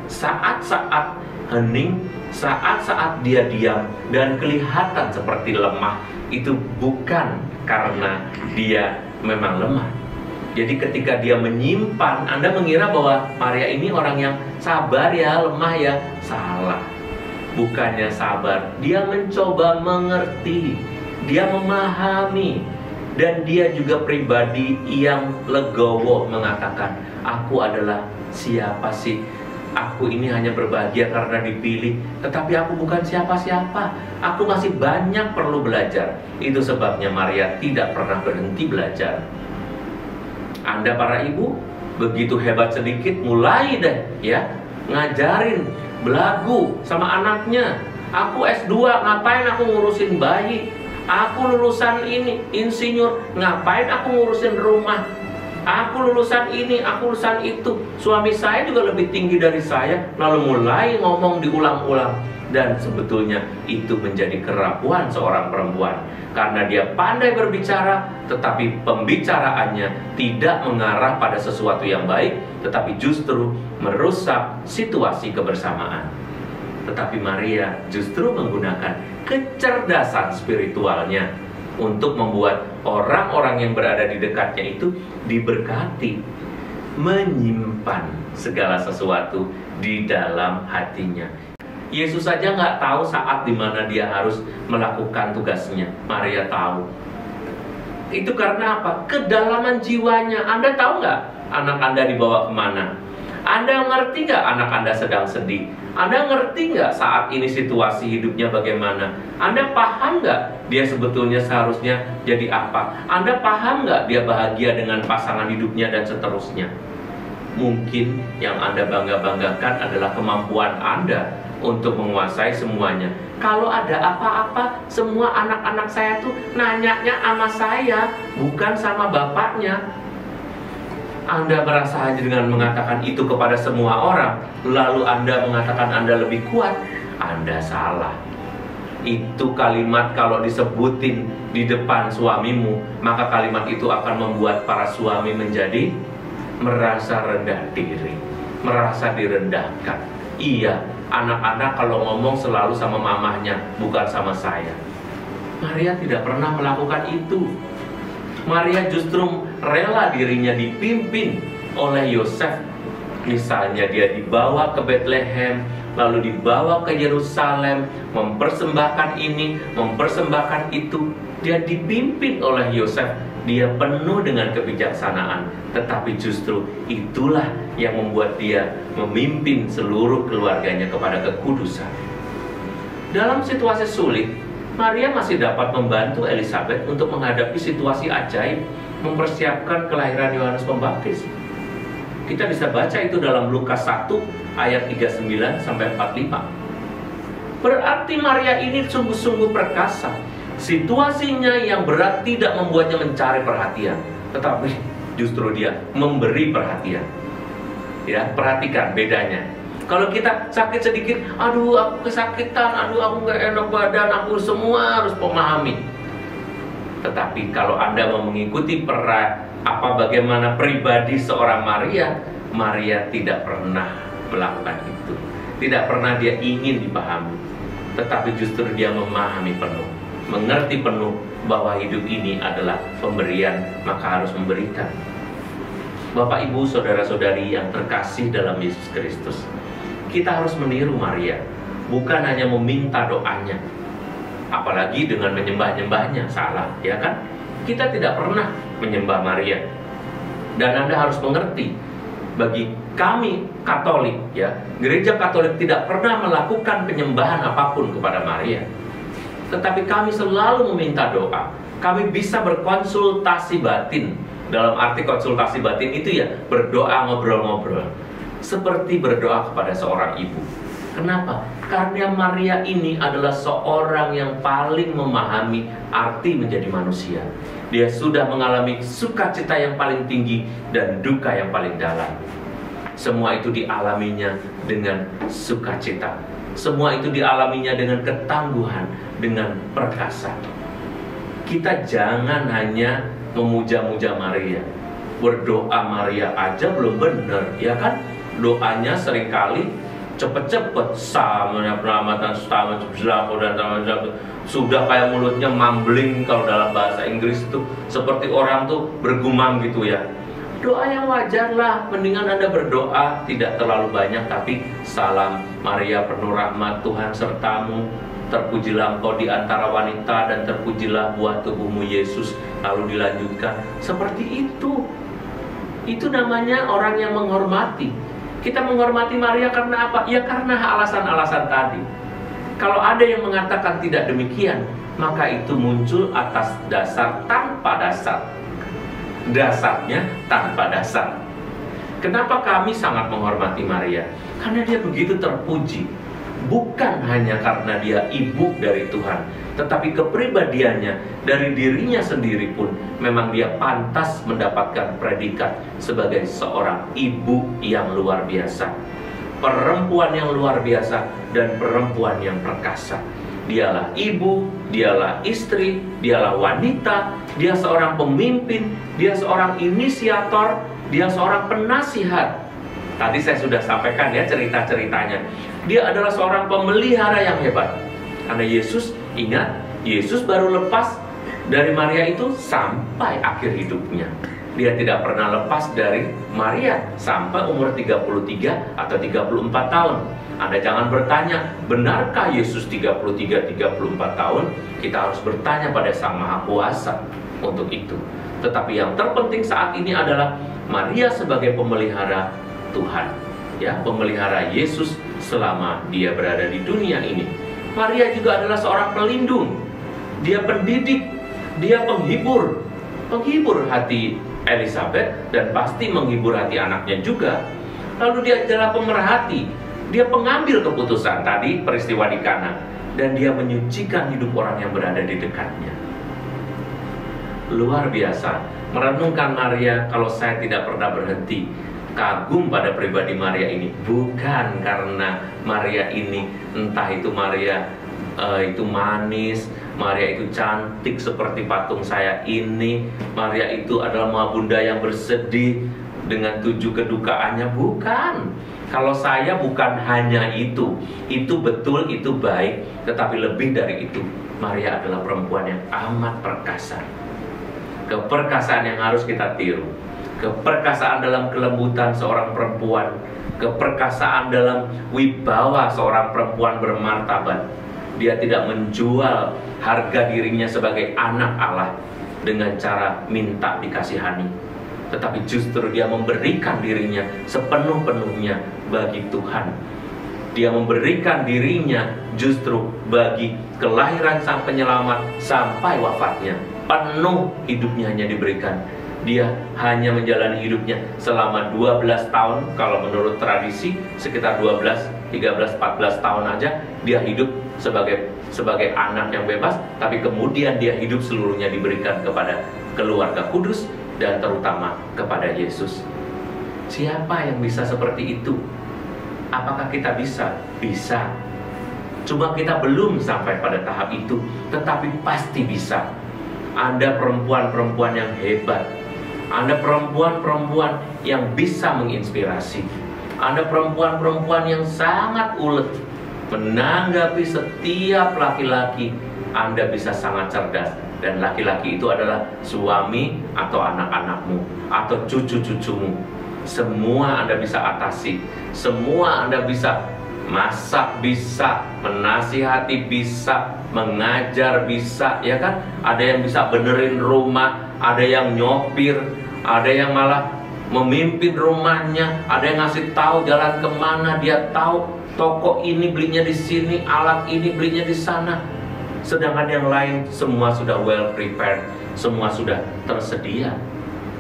saat-saat hening, saat-saat dia diam dan kelihatan seperti lemah, itu bukan karena dia memang lemah. Jadi ketika dia menyimpan, Anda mengira bahwa Maria ini orang yang sabar ya, lemah ya. Salah. Bukannya sabar, dia mencoba mengerti, dia memahami, dan dia juga pribadi yang legowo mengatakan, aku adalah siapa sih? Aku ini hanya berbahagia karena dipilih, tetapi aku bukan siapa-siapa. Aku masih banyak perlu belajar. Itu sebabnya Maria tidak pernah berhenti belajar. Anda para ibu, begitu hebat sedikit, mulai deh ngajarin belagu sama anaknya. Aku S2, ngapain aku ngurusin bayi? Aku lulusan ini, insinyur, ngapain aku ngurusin rumah? Aku lulusan ini, aku lulusan itu. Suami saya juga lebih tinggi dari saya. Lalu mulai ngomong diulang-ulang. Dan sebetulnya itu menjadi kerapuhan seorang perempuan. Karena dia pandai berbicara, tetapi pembicaraannya tidak mengarah pada sesuatu yang baik, tetapi justru merusak situasi kebersamaan. Tetapi Maria justru menggunakan kecerdasan spiritualnya untuk membuat orang-orang yang berada di dekatnya itu diberkati, menyimpan segala sesuatu di dalam hatinya. Yesus saja nggak tahu saat dimana dia harus melakukan tugasnya. Maria tahu. Itu karena apa? Kedalaman jiwanya. Anda tahu nggak anak Anda dibawa kemana? Anda ngerti nggak anak Anda sedang sedih? Anda ngerti nggak saat ini situasi hidupnya bagaimana? Anda paham nggak dia sebetulnya seharusnya jadi apa? Anda paham nggak dia bahagia dengan pasangan hidupnya dan seterusnya? Mungkin yang Anda bangga-banggakan adalah kemampuan Anda untuk menguasai semuanya. Kalau ada apa-apa, semua anak-anak saya tuh nanyanya sama saya, bukan sama bapaknya. Anda merasa hanya dengan mengatakan itu kepada semua orang, lalu Anda mengatakan Anda lebih kuat. Anda salah. Itu kalimat kalau disebutin di depan suamimu, maka kalimat itu akan membuat para suami menjadi merasa rendah diri, merasa direndahkan. Iya, anak-anak kalau ngomong selalu sama mamahnya, bukan sama saya. Maria tidak pernah melakukan itu. Maria justru rela dirinya dipimpin oleh Yosef. Misalnya dia dibawa ke Bethlehem, lalu dibawa ke Yerusalem, mempersembahkan ini, mempersembahkan itu. Dia dipimpin oleh Yosef. Dia penuh dengan kebijaksanaan, tetapi justru itulah yang membuat dia memimpin seluruh keluarganya kepada kekudusan. Dalam situasi sulit, Maria masih dapat membantu Elizabeth untuk menghadapi situasi ajaib, mempersiapkan kelahiran Yohanes Pembaptis. Kita bisa baca itu dalam Lukas 1 ayat 39 sampai 45. Berarti Maria ini sungguh-sungguh perkasa. Situasinya yang berat tidak membuatnya mencari perhatian, tetapi justru dia memberi perhatian. Ya, perhatikan bedanya. Kalau kita sakit sedikit, aduh aku kesakitan, aduh aku gak enak badan, aku semua harus memahami. Tetapi kalau Anda mau mengikuti bagaimana pribadi seorang Maria, Maria tidak pernah melakukan itu. Tidak pernah dia ingin dipahami, tetapi justru dia memahami penuh, mengerti penuh bahwa hidup ini adalah pemberian, maka harus memberikan. Bapak, Ibu, saudara-saudari yang terkasih dalam Yesus Kristus, kita harus meniru Maria, bukan hanya meminta doanya, apalagi dengan menyembah-nyembahnya. Salah, ya kan? Kita tidak pernah menyembah Maria. Dan Anda harus mengerti, bagi kami Katolik, ya, Gereja Katolik tidak pernah melakukan penyembahan apapun kepada Maria. Tetapi kami selalu meminta doa. Kami bisa berkonsultasi batin. Dalam arti konsultasi batin itu ya berdoa, ngobrol-ngobrol, seperti berdoa kepada seorang ibu. Kenapa? Karena Maria ini adalah seorang yang paling memahami arti menjadi manusia. Dia sudah mengalami sukacita yang paling tinggi dan duka yang paling dalam. Semua itu dialaminya dengan sukacita. Semua itu dialaminya dengan ketangguhan, dengan perkasa. Kita jangan hanya memuja-muja Maria. Berdoa Maria aja belum benar, ya kan? Doanya seringkali cepet-cepet, sudah kayak mulutnya mumbling. Kalau dalam bahasa Inggris itu seperti orang tuh bergumam gitu ya. Doa yang wajar lah, mendingan Anda berdoa tidak terlalu banyak, tapi salam Maria penuh rahmat, Tuhan sertamu, terpujilah engkau di antara wanita dan terpujilah buah tubuhmu Yesus. Lalu dilanjutkan seperti itu. Itu namanya orang yang menghormati. Kita menghormati Maria karena apa? Ya karena alasan-alasan tadi. Kalau ada yang mengatakan tidak demikian, maka itu muncul atas dasar tanpa dasar. Dasarnya tanpa dasar. Kenapa kami sangat menghormati Maria? Karena dia begitu terpuji. Bukan hanya karena dia ibu dari Tuhan, tetapi kepribadiannya, dari dirinya sendiri pun memang dia pantas mendapatkan predikat sebagai seorang ibu yang luar biasa, perempuan yang luar biasa, dan perempuan yang perkasa. Dialah ibu, dialah istri, dialah wanita, dia seorang pemimpin, dia seorang inisiator, dia seorang penasihat. Tadi saya sudah sampaikan ya cerita-ceritanya. Dia adalah seorang pemelihara yang hebat. Karena Yesus, ingat, Yesus baru lepas dari Maria itu sampai akhir hidupnya. Dia tidak pernah lepas dari Maria sampai umur 33 atau 34 tahun. Anda jangan bertanya, benarkah Yesus 33-34 tahun? Kita harus bertanya pada Sang Maha Kuasa untuk itu. Tetapi yang terpenting saat ini adalah Maria sebagai pemelihara Tuhan, ya, pemelihara Yesus selama dia berada di dunia ini. Maria juga adalah seorang pelindung. Dia pendidik, dia penghibur hati Elizabeth dan pasti menghibur hati anaknya juga. Lalu dia adalah pemerhati, dia pengambil keputusan tadi peristiwa di Kana, dan dia menyucikan hidup orang yang berada di dekatnya. Luar biasa merenungkan Maria. Kalau saya tidak pernah berhenti kagum pada pribadi Maria ini, bukan karena Maria ini entah itu Maria itu manis, Maria itu cantik seperti patung saya ini, Maria itu adalah Maha Bunda yang bersedih dengan 7 kedukaannya, bukan. Kalau saya bukan hanya itu betul, itu baik, tetapi lebih dari itu, Maria adalah perempuan yang amat perkasa. Keperkasaan yang harus kita tiru, keperkasaan dalam kelembutan seorang perempuan, keperkasaan dalam wibawa seorang perempuan bermartabat. Dia tidak menjual harga dirinya sebagai anak Allah dengan cara minta dikasihani, tetapi justru dia memberikan dirinya sepenuh-penuhnya bagi Tuhan. Dia memberikan dirinya justru bagi kelahiran Sang Penyelamat sampai wafatnya. Penuh hidupnya hanya diberikan. Dia hanya menjalani hidupnya selama 12 tahun. Kalau menurut tradisi sekitar 12, 13, 14 tahun aja dia hidup sebagai anak yang bebas. Tapi kemudian dia hidup seluruhnya diberikan kepada keluarga kudus dan terutama kepada Yesus. Siapa yang bisa seperti itu? Apakah kita bisa? Bisa. Cuma kita belum sampai pada tahap itu, tetapi pasti bisa. Anda perempuan-perempuan yang hebat, Anda perempuan-perempuan yang bisa menginspirasi, Anda perempuan-perempuan yang sangat ulet menanggapi setiap laki-laki. Anda bisa sangat cerdas, dan laki-laki itu adalah suami atau anak-anakmu atau cucu-cucumu. Semua Anda bisa atasi, semua Anda bisa masak, bisa menasihati, bisa mengajar, bisa, ya kan? Ada yang bisa benerin rumah, ada yang nyopir, ada yang malah memimpin rumahnya, ada yang ngasih tahu jalan kemana, dia tahu toko ini belinya di sini, alat ini belinya di sana. Sedangkan yang lain semua sudah well prepared, semua sudah tersedia.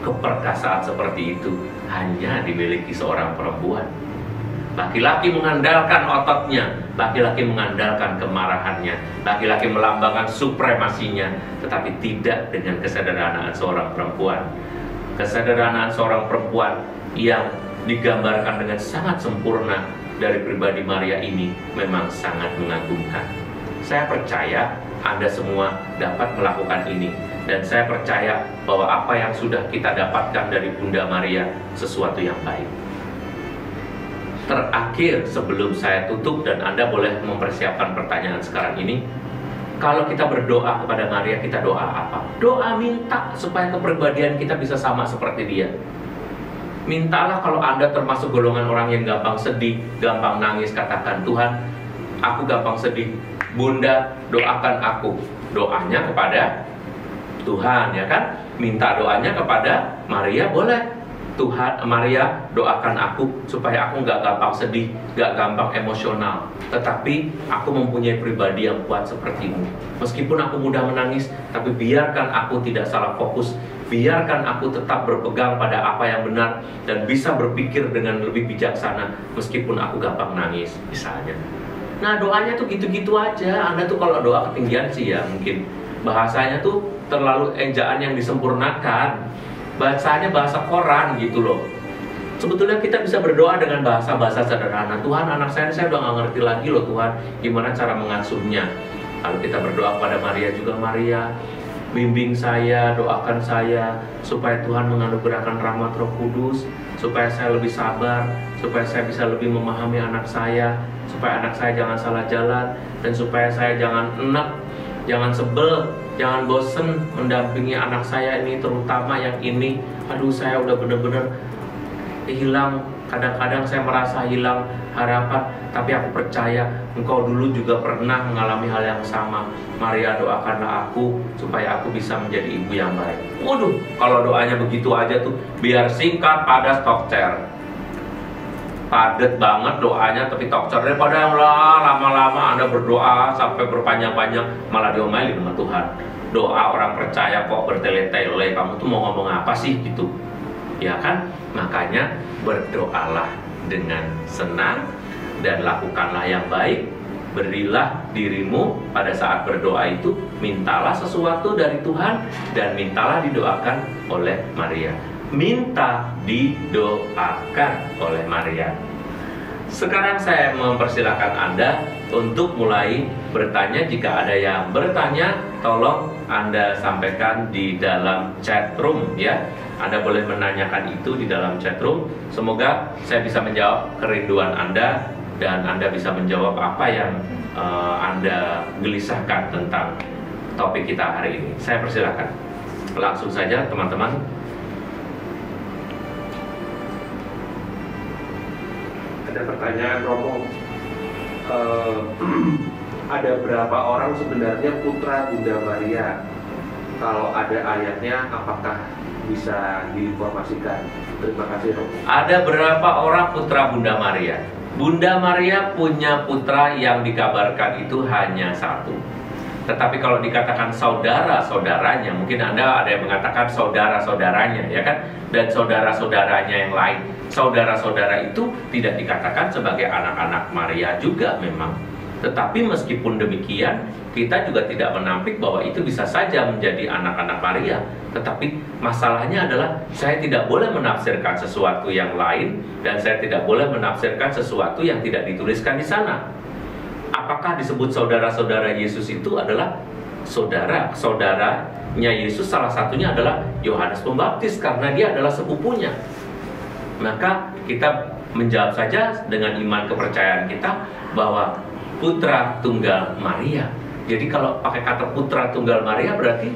Keperkasaan seperti itu hanya dimiliki seorang perempuan. Laki-laki mengandalkan ototnya, laki-laki mengandalkan kemarahannya, laki-laki melambangkan supremasinya, tetapi tidak dengan kesederhanaan seorang perempuan. Kesederhanaan seorang perempuan yang digambarkan dengan sangat sempurna dari pribadi Maria ini memang sangat mengagumkan. Saya percaya Anda semua dapat melakukan ini, dan saya percaya bahwa apa yang sudah kita dapatkan dari Bunda Maria sesuatu yang baik. Terakhir sebelum saya tutup dan Anda boleh mempersiapkan pertanyaan sekarang ini, kalau kita berdoa kepada Maria, kita doa apa? Doa minta supaya kepribadian kita bisa sama seperti dia. Mintalah kalau Anda termasuk golongan orang yang gampang sedih, gampang nangis, katakan, Tuhan, aku gampang sedih, Bunda doakan aku. Doanya kepada Tuhan, ya kan? Minta doanya kepada Maria boleh. Tuhan, Maria doakan aku supaya aku gak gampang sedih, gak gampang emosional, tetapi aku mempunyai pribadi yang kuat sepertimu. Meskipun aku mudah menangis, tapi biarkan aku tidak salah fokus, biarkan aku tetap berpegang pada apa yang benar dan bisa berpikir dengan lebih bijaksana meskipun aku gampang nangis, misalnya. Nah, doanya tuh gitu-gitu aja. Anda tuh kalau doa ketinggian sih ya, mungkin bahasanya tuh terlalu ejaan yang disempurnakan. Bahasanya bahasa koran gitu loh. Sebetulnya kita bisa berdoa dengan bahasa-bahasa sederhana. Tuhan, anak saya udah gak ngerti lagi loh Tuhan, gimana cara mengasuhnya. Lalu kita berdoa kepada Maria juga, Maria, bimbing saya, doakan saya supaya Tuhan menganugerahkan rahmat Roh Kudus, supaya saya lebih sabar, supaya saya bisa lebih memahami anak saya, supaya anak saya jangan salah jalan, dan supaya saya jangan enak, jangan sebel, jangan bosen mendampingi anak saya ini, terutama yang ini. Aduh, saya udah bener-bener hilang. Kadang-kadang saya merasa hilang harapan, tapi aku percaya Engkau dulu juga pernah mengalami hal yang sama. Maria, doakanlah aku supaya aku bisa menjadi ibu yang baik. Waduh, kalau doanya begitu aja tuh, biar singkat, padat, tokcer. Padat banget doanya tapi tokcer, daripada yang lama-lama Anda berdoa sampai berpanjang-panjang malah diomelin sama Tuhan. Doa orang percaya kok bertele-tele, kamu tuh mau ngomong apa sih gitu, ya kan? Makanya berdoalah dengan senang dan lakukanlah yang baik. Berilah dirimu pada saat berdoa itu, mintalah sesuatu dari Tuhan dan mintalah didoakan oleh Maria. Minta didoakan oleh Maria. Sekarang saya mempersilahkan Anda untuk mulai bertanya. Jika ada yang bertanya, tolong Anda sampaikan di dalam chat room ya. Anda boleh menanyakan itu di dalam chat room. Semoga saya bisa menjawab kerinduan Anda dan Anda bisa menjawab apa yang Anda gelisahkan tentang topik kita hari ini. Saya persilahkan. Langsung saja teman-teman. Ada pertanyaan Romo, ada berapa orang sebenarnya putra Bunda Maria? Kalau ada ayatnya, apakah bisa diinformasikan? Terima kasih Romo. Ada berapa orang putra Bunda Maria? Bunda Maria punya putra yang dikabarkan itu hanya satu. Tetapi kalau dikatakan saudara-saudaranya, mungkin Anda ada yang mengatakan saudara-saudaranya, ya kan? Dan saudara-saudaranya yang lain. Saudara-saudara itu tidak dikatakan sebagai anak-anak Maria juga memang. Tetapi meskipun demikian, kita juga tidak menampik bahwa itu bisa saja menjadi anak-anak Maria. Tetapi masalahnya adalah saya tidak boleh menafsirkan sesuatu yang lain, dan saya tidak boleh menafsirkan sesuatu yang tidak dituliskan di sana. Apakah disebut saudara-saudara Yesus itu adalah saudaranya Yesus? Salah satunya adalah Yohanes Pembaptis, karena dia adalah sepupunya. Maka kita menjawab saja dengan iman kepercayaan kita bahwa putra tunggal Maria. Jadi kalau pakai kata putra tunggal Maria, berarti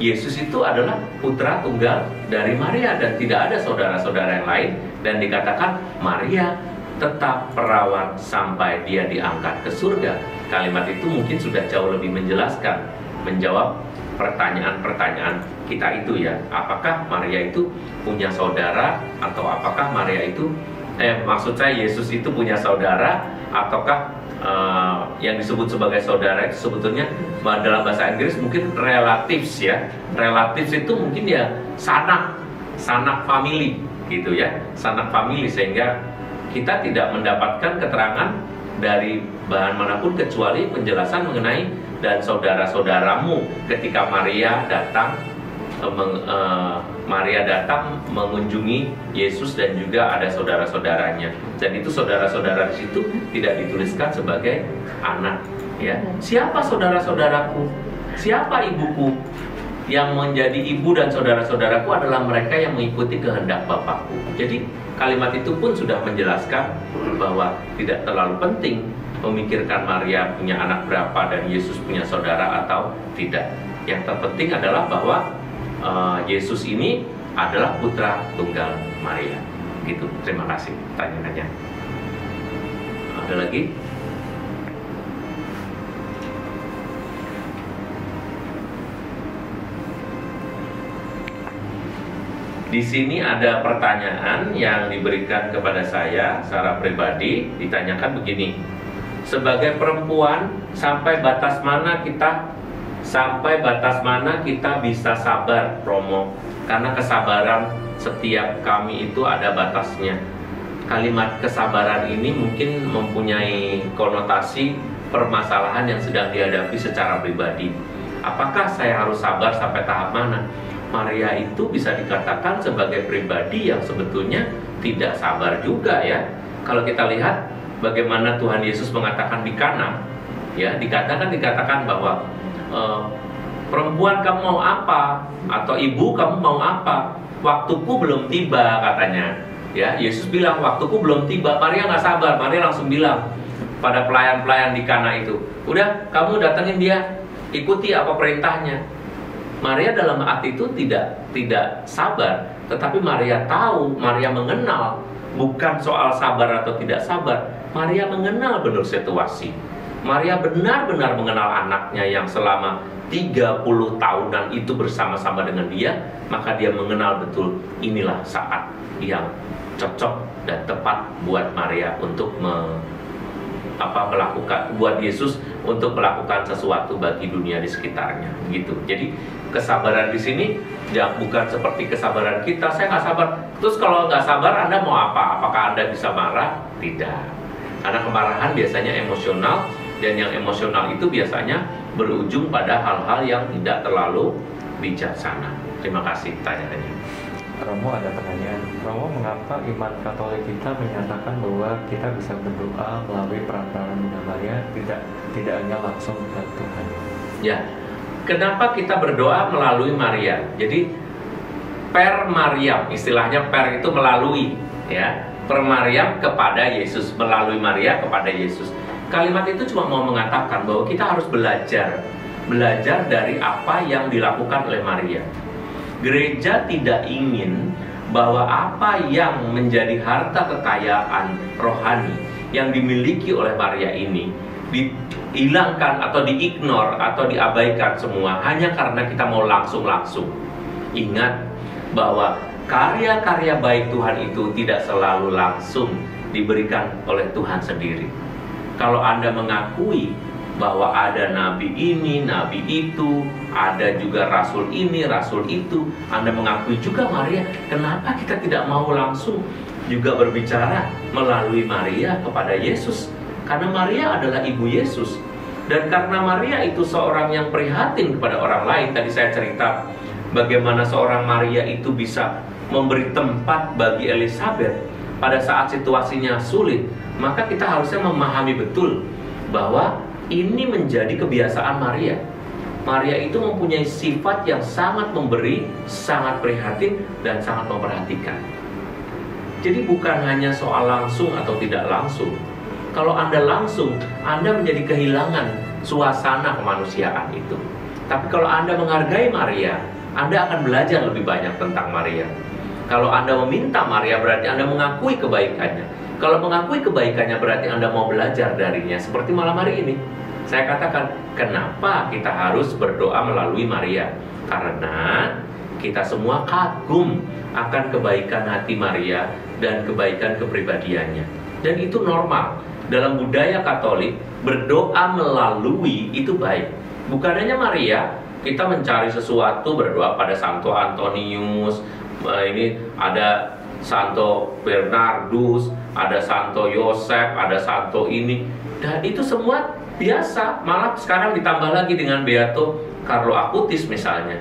Yesus itu adalah putra tunggal dari Maria dan tidak ada saudara-saudara yang lain. Dan dikatakan Maria tetap perawat sampai dia diangkat ke surga. Kalimat itu mungkin sudah jauh lebih menjelaskan, menjawab pertanyaan-pertanyaan kita itu ya. Apakah Maria itu punya saudara, atau apakah Maria itu maksud saya Yesus itu punya saudara, ataukah yang disebut sebagai saudara itu sebetulnya dalam bahasa Inggris mungkin relatives ya. Relatives itu mungkin ya sanak family gitu ya, sanak family, sehingga kita tidak mendapatkan keterangan dari bahan manapun kecuali penjelasan mengenai dan saudara-saudaramu ketika Maria datang mengunjungi Yesus dan juga ada saudara-saudaranya. Dan itu saudara-saudara di situ tidak dituliskan sebagai anak ya. Siapa saudara-saudaraku? Siapa ibuku? Yang menjadi ibu dan saudara-saudaraku adalah mereka yang mengikuti kehendak Bapakku. Jadi kalimat itu pun sudah menjelaskan bahwa tidak terlalu penting memikirkan Maria punya anak berapa dan Yesus punya saudara atau tidak. Yang terpenting adalah bahwa Yesus ini adalah putra tunggal Maria. Gitu. Terima kasih pertanyaannya. Ada lagi? Di sini ada pertanyaan yang diberikan kepada saya secara pribadi, ditanyakan begini. Sebagai perempuan, sampai batas mana kita bisa sabar, Romo? Karena kesabaran setiap kami itu ada batasnya. Kalimat kesabaran ini mungkin mempunyai konotasi permasalahan yang sedang dihadapi secara pribadi. Apakah saya harus sabar sampai tahap mana? Maria itu bisa dikatakan sebagai pribadi yang sebetulnya tidak sabar juga ya. Kalau kita lihat bagaimana Tuhan Yesus mengatakan di Kana, ya dikatakan bahwa perempuan kamu mau apa? Atau ibu kamu mau apa? Waktuku belum tiba katanya. Ya, Yesus bilang waktuku belum tiba. Maria nggak sabar, Maria langsung bilang pada pelayan-pelayan di Kana itu, udah kamu datengin dia, ikuti apa perintahnya. Maria dalam hati itu tidak sabar, tetapi Maria tahu, Maria mengenal, bukan soal sabar atau tidak sabar. Maria mengenal benar situasi. Maria benar-benar mengenal anaknya yang selama 30 tahunan itu bersama-sama dengan dia, maka dia mengenal betul inilah saat yang cocok dan tepat buat Maria untuk melakukan, buat Yesus untuk melakukan sesuatu bagi dunia di sekitarnya, gitu. Jadi kesabaran di sini ya bukan seperti kesabaran kita. Saya nggak sabar. Terus kalau nggak sabar, Anda mau apa? Apakah Anda bisa marah? Tidak. Karena kemarahan biasanya emosional, dan yang emosional itu biasanya berujung pada hal-hal yang tidak terlalu bijaksana. Terima kasih tanyaannya. Romo, ada pertanyaan. Romo, mengapa iman Katolik kita menyatakan bahwa kita bisa berdoa melalui perantaraan Bunda Maria, tidak hanya langsung ke Tuhan? Ya, kenapa kita berdoa melalui Maria? Jadi per Mariam, istilahnya per itu melalui, ya, per Mariam kepada Yesus, melalui Maria kepada Yesus. Kalimat itu cuma mau mengatakan bahwa kita harus belajar dari apa yang dilakukan oleh Maria. Gereja tidak ingin bahwa apa yang menjadi harta kekayaan rohani yang dimiliki oleh Maria ini dihilangkan atau diignore atau diabaikan semua hanya karena kita mau langsung-langsung. Ingat bahwa karya-karya baik Tuhan itu tidak selalu langsung diberikan oleh Tuhan sendiri. Kalau Anda mengakui bahwa ada nabi ini, nabi itu, ada juga rasul ini, rasul itu, Anda mengakui juga Maria, kenapa kita tidak mau langsung juga berbicara melalui Maria kepada Yesus? Karena Maria adalah ibu Yesus. Dan karena Maria itu seorang yang prihatin kepada orang lain. Tadi saya cerita bagaimana seorang Maria itu bisa memberi tempat bagi Elizabeth pada saat situasinya sulit. Maka kita harusnya memahami betul bahwa ini menjadi kebiasaan Maria. Maria itu mempunyai sifat yang sangat memberi, sangat prihatin, dan sangat memperhatikan. Jadi bukan hanya soal langsung atau tidak langsung. Kalau Anda langsung, Anda menjadi kehilangan suasana kemanusiaan itu. Tapi kalau Anda menghargai Maria, Anda akan belajar lebih banyak tentang Maria. Kalau Anda meminta Maria, berarti Anda mengakui kebaikannya. Kalau mengakui kebaikannya, berarti Anda mau belajar darinya. Seperti malam hari ini saya katakan, kenapa kita harus berdoa melalui Maria? Karena kita semua kagum akan kebaikan hati Maria dan kebaikan kepribadiannya. Dan itu normal. Dalam budaya Katolik, berdoa melalui itu baik. Bukan hanya Maria, kita mencari sesuatu, berdoa pada Santo Antonius, ini ada Santo Bernardus, ada Santo Yosef, ada Santo ini. Dan itu semua biasa. Malah sekarang ditambah lagi dengan Beato Carlo Acutis misalnya.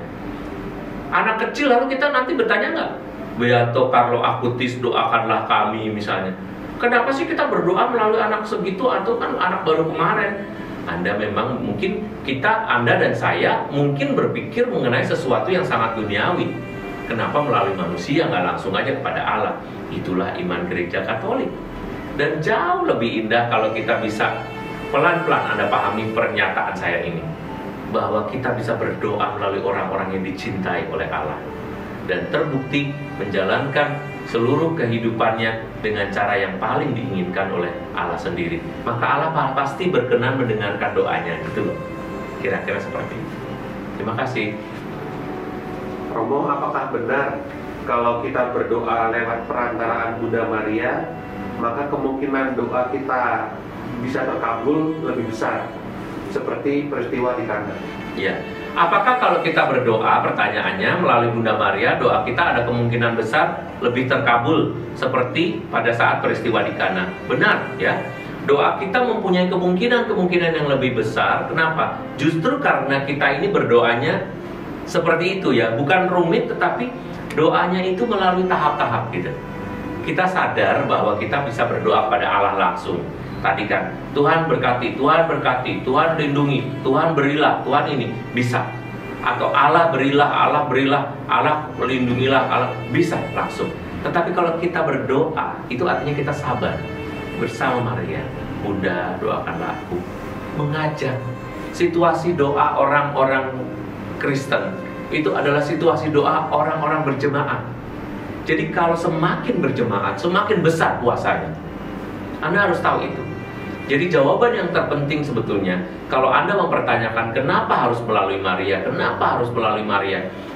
Anak kecil lalu kita nanti bertanya nggak? Beato Carlo Acutis, doakanlah kami misalnya. Kenapa sih kita berdoa melalui anak segitu atau kan anak baru kemarin? Anda memang mungkin Anda dan saya mungkin berpikir mengenai sesuatu yang sangat duniawi. Kenapa melalui manusia, nggak langsung aja kepada Allah? Itulah iman gereja Katolik. Dan jauh lebih indah kalau kita bisa pelan-pelan Anda pahami pernyataan saya ini, bahwa kita bisa berdoa melalui orang-orang yang dicintai oleh Allah dan terbukti menjalankan seluruh kehidupannya dengan cara yang paling diinginkan oleh Allah sendiri. Maka Allah pasti berkenan mendengarkan doanya, gitu loh. Kira-kira seperti itu. Terima kasih. Romo, apakah benar kalau kita berdoa lewat perantaraan Bunda Maria, maka kemungkinan doa kita bisa terkabul lebih besar, seperti peristiwa di Kana? Ya, apakah kalau kita berdoa, pertanyaannya, melalui Bunda Maria, doa kita ada kemungkinan besar lebih terkabul seperti pada saat peristiwa di Kana? Benar, ya. Doa kita mempunyai kemungkinan yang lebih besar. Kenapa? Justru karena kita ini berdoanya seperti itu, ya, bukan rumit, tetapi doanya itu melalui tahap-tahap gitu. Kita sadar bahwa kita bisa berdoa pada Allah langsung. Tadi kan, Tuhan berkati, Tuhan berkati, Tuhan lindungi, Tuhan berilah, Tuhan ini bisa. atau Allah berilah, Allah melindungilah, Allah bisa langsung. Tetapi kalau kita berdoa, itu artinya kita sabar bersama Maria. Bunda, doakanlah aku. Mengajak situasi doa orang-orang Kristen itu adalah situasi doa orang-orang berjemaat. Jadi kalau semakin berjemaat, semakin besar kuasanya. Anda harus tahu itu. Jadi jawaban yang terpenting sebetulnya, kalau Anda mempertanyakan kenapa harus melalui Maria,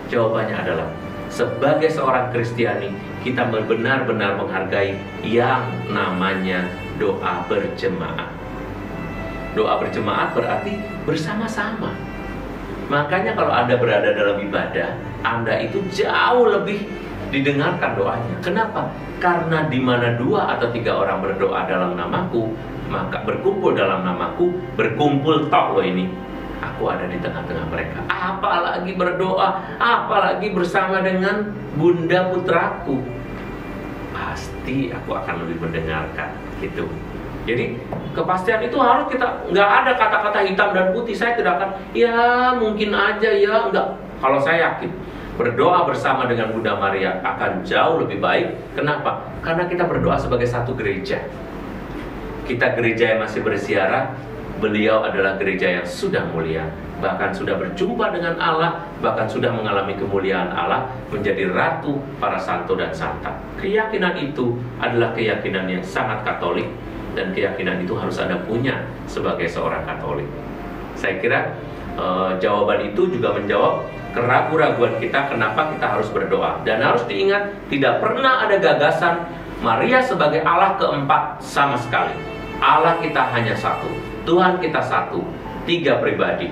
jawabannya adalah sebagai seorang Kristiani, kita benar-benar menghargai yang namanya doa berjemaat. Doa berjemaat berarti bersama-sama. Makanya kalau Anda berada dalam ibadah, Anda itu jauh lebih didengarkan doanya. Kenapa? Karena di mana 2 atau 3 orang berdoa dalam namaku, maka berkumpul dalam namaku, berkumpul tok loh ini, aku ada di tengah-tengah mereka. Apalagi berdoa, apalagi bersama dengan Bunda Putraku, pasti aku akan lebih mendengarkan gitu. Jadi kepastian itu harus kita, nggak ada kata-kata hitam dan putih. Saya tidak akan, ya mungkin aja ya, enggak. Kalau saya yakin berdoa bersama dengan Bunda Maria akan jauh lebih baik. Kenapa? Karena kita berdoa sebagai satu gereja. Kita gereja yang masih berziarah, beliau adalah gereja yang sudah mulia, bahkan sudah berjumpa dengan Allah, bahkan sudah mengalami kemuliaan Allah, menjadi ratu para santo dan santa. Keyakinan itu adalah keyakinan yang sangat Katolik, dan keyakinan itu harus Anda punya sebagai seorang Katolik. Saya kira jawaban itu juga menjawab keraguan-raguan kita kenapa kita harus berdoa. Dan harus diingat, tidak pernah ada gagasan Maria sebagai Allah keempat sama sekali. Allah kita hanya satu, Tuhan kita satu, 3 pribadi.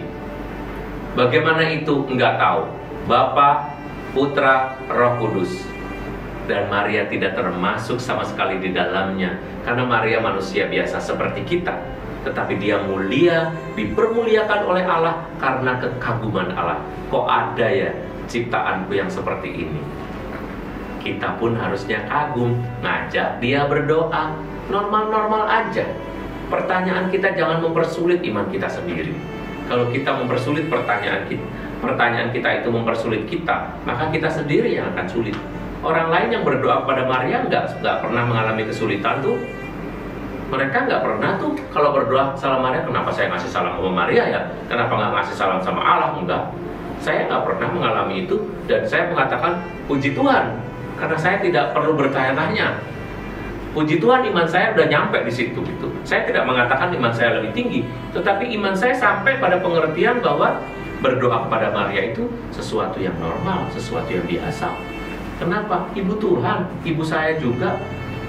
Bagaimana itu? Enggak tahu. Bapa, Putra, Roh Kudus. Dan Maria tidak termasuk sama sekali di dalamnya, karena Maria manusia biasa seperti kita. Tetapi dia mulia, dipermuliakan oleh Allah karena kekaguman Allah. Kok ada ya ciptaanku yang seperti ini? Kita pun harusnya kagum, ngajak dia berdoa, normal-normal aja. Pertanyaan kita jangan mempersulit iman kita sendiri. Kalau kita mempersulit pertanyaan kita itu mempersulit kita, maka kita sendiri yang akan sulit. Orang lain yang berdoa kepada Maria nggak pernah mengalami kesulitan tuh. Mereka nggak pernah tuh kalau berdoa salam Maria, kenapa saya ngasih salam sama Maria ya? Kenapa nggak ngasih salam sama Allah? Enggak. Saya nggak pernah mengalami itu, dan saya mengatakan puji Tuhan, karena saya tidak perlu bertanya-tanya. Puji Tuhan, iman saya udah nyampe di situ gitu. Saya tidak mengatakan iman saya lebih tinggi, tetapi iman saya sampai pada pengertian bahwa berdoa kepada Maria itu sesuatu yang normal, sesuatu yang biasa. Kenapa? Ibu Tuhan, ibu saya juga,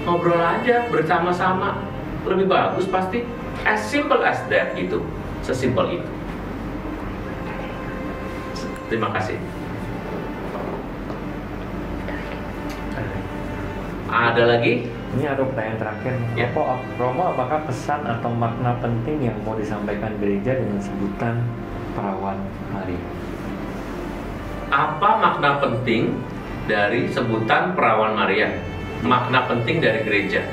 ngobrol aja bersama-sama, lebih bagus pasti. As simple as that gitu, sesimpel itu. Terima kasih. Ada lagi? Ini ada pertanyaan terakhir. Ya. Romo, apakah pesan atau makna penting yang mau disampaikan gereja dengan sebutan perawan Maria? Apa makna penting dari sebutan perawan Maria? Makna penting dari gereja.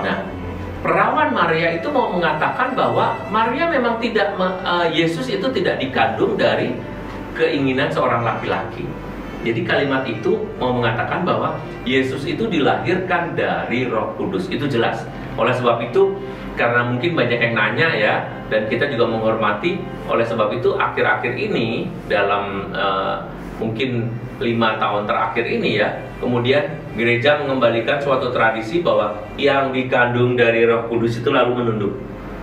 Ya, perawan Maria itu mau mengatakan bahwa Maria memang tidak, Yesus itu tidak dikandung dari keinginan seorang laki-laki. Jadi kalimat itu mau mengatakan bahwa Yesus itu dilahirkan dari Roh Kudus, itu jelas. Oleh sebab itu, karena mungkin banyak yang nanya ya, dan kita juga menghormati, oleh sebab itu akhir-akhir ini dalam mungkin 5 tahun terakhir ini ya, kemudian gereja mengembalikan suatu tradisi bahwa yang dikandung dari Roh Kudus itu lalu menunduk.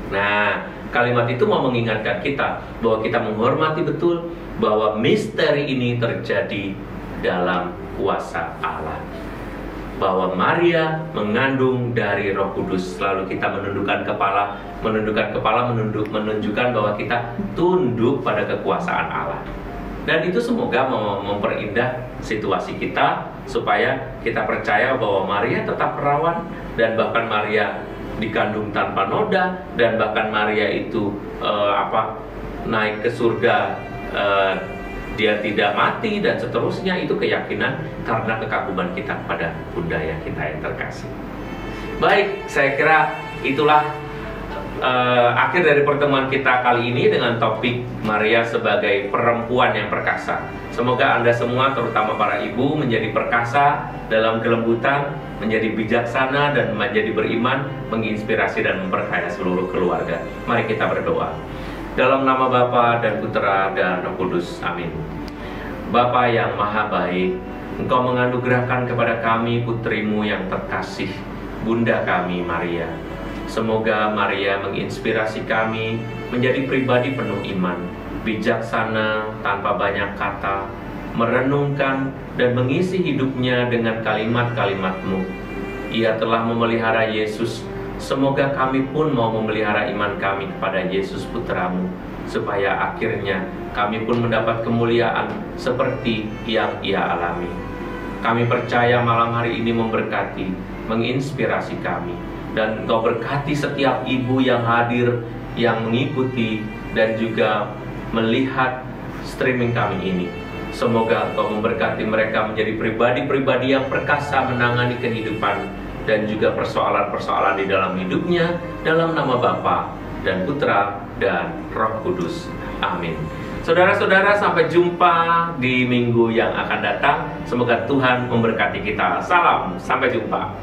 Nah, kalimat itu mau mengingatkan kita bahwa kita menghormati betul bahwa misteri ini terjadi dalam kuasa Allah. Bahwa Maria mengandung dari Roh Kudus, lalu kita menundukkan kepala, menunjukkan bahwa kita tunduk pada kekuasaan Allah. Dan itu semoga memperindah situasi kita, supaya kita percaya bahwa Maria tetap perawan, dan bahkan Maria dikandung tanpa noda, dan bahkan Maria itu naik ke surga, dia tidak mati, dan seterusnya. Itu keyakinan karena kekaguman kita kepada Bunda yang kita yang terkasih. Baik, saya kira itulah akhir dari pertemuan kita kali ini dengan topik Maria sebagai perempuan yang perkasa. Semoga Anda semua, terutama para ibu, menjadi perkasa dalam kelembutan, menjadi bijaksana dan menjadi beriman, menginspirasi dan memperkaya seluruh keluarga. Mari kita berdoa. Dalam nama Bapa dan Putra dan Roh Kudus. Amin. Bapa yang maha baik, Engkau menganugerahkan kepada kami putrimu yang terkasih, Bunda kami Maria. Semoga Maria menginspirasi kami menjadi pribadi penuh iman, bijaksana tanpa banyak kata, merenungkan dan mengisi hidupnya dengan kalimat-kalimat-Mu. Ia telah memelihara Yesus. Semoga kami pun mau memelihara iman kami kepada Yesus Putramu, supaya akhirnya kami pun mendapat kemuliaan seperti yang Ia alami. Kami percaya malam hari ini memberkati, menginspirasi kami, dan Engkau berkati setiap ibu yang hadir, yang mengikuti dan juga melihat streaming kami ini. Semoga Engkau memberkati mereka menjadi pribadi-pribadi yang perkasa menangani kehidupan dan juga persoalan-persoalan di dalam hidupnya, dalam nama Bapa dan Putra dan Roh Kudus. Amin. Saudara-saudara, sampai jumpa di minggu yang akan datang. Semoga Tuhan memberkati kita. Salam, sampai jumpa.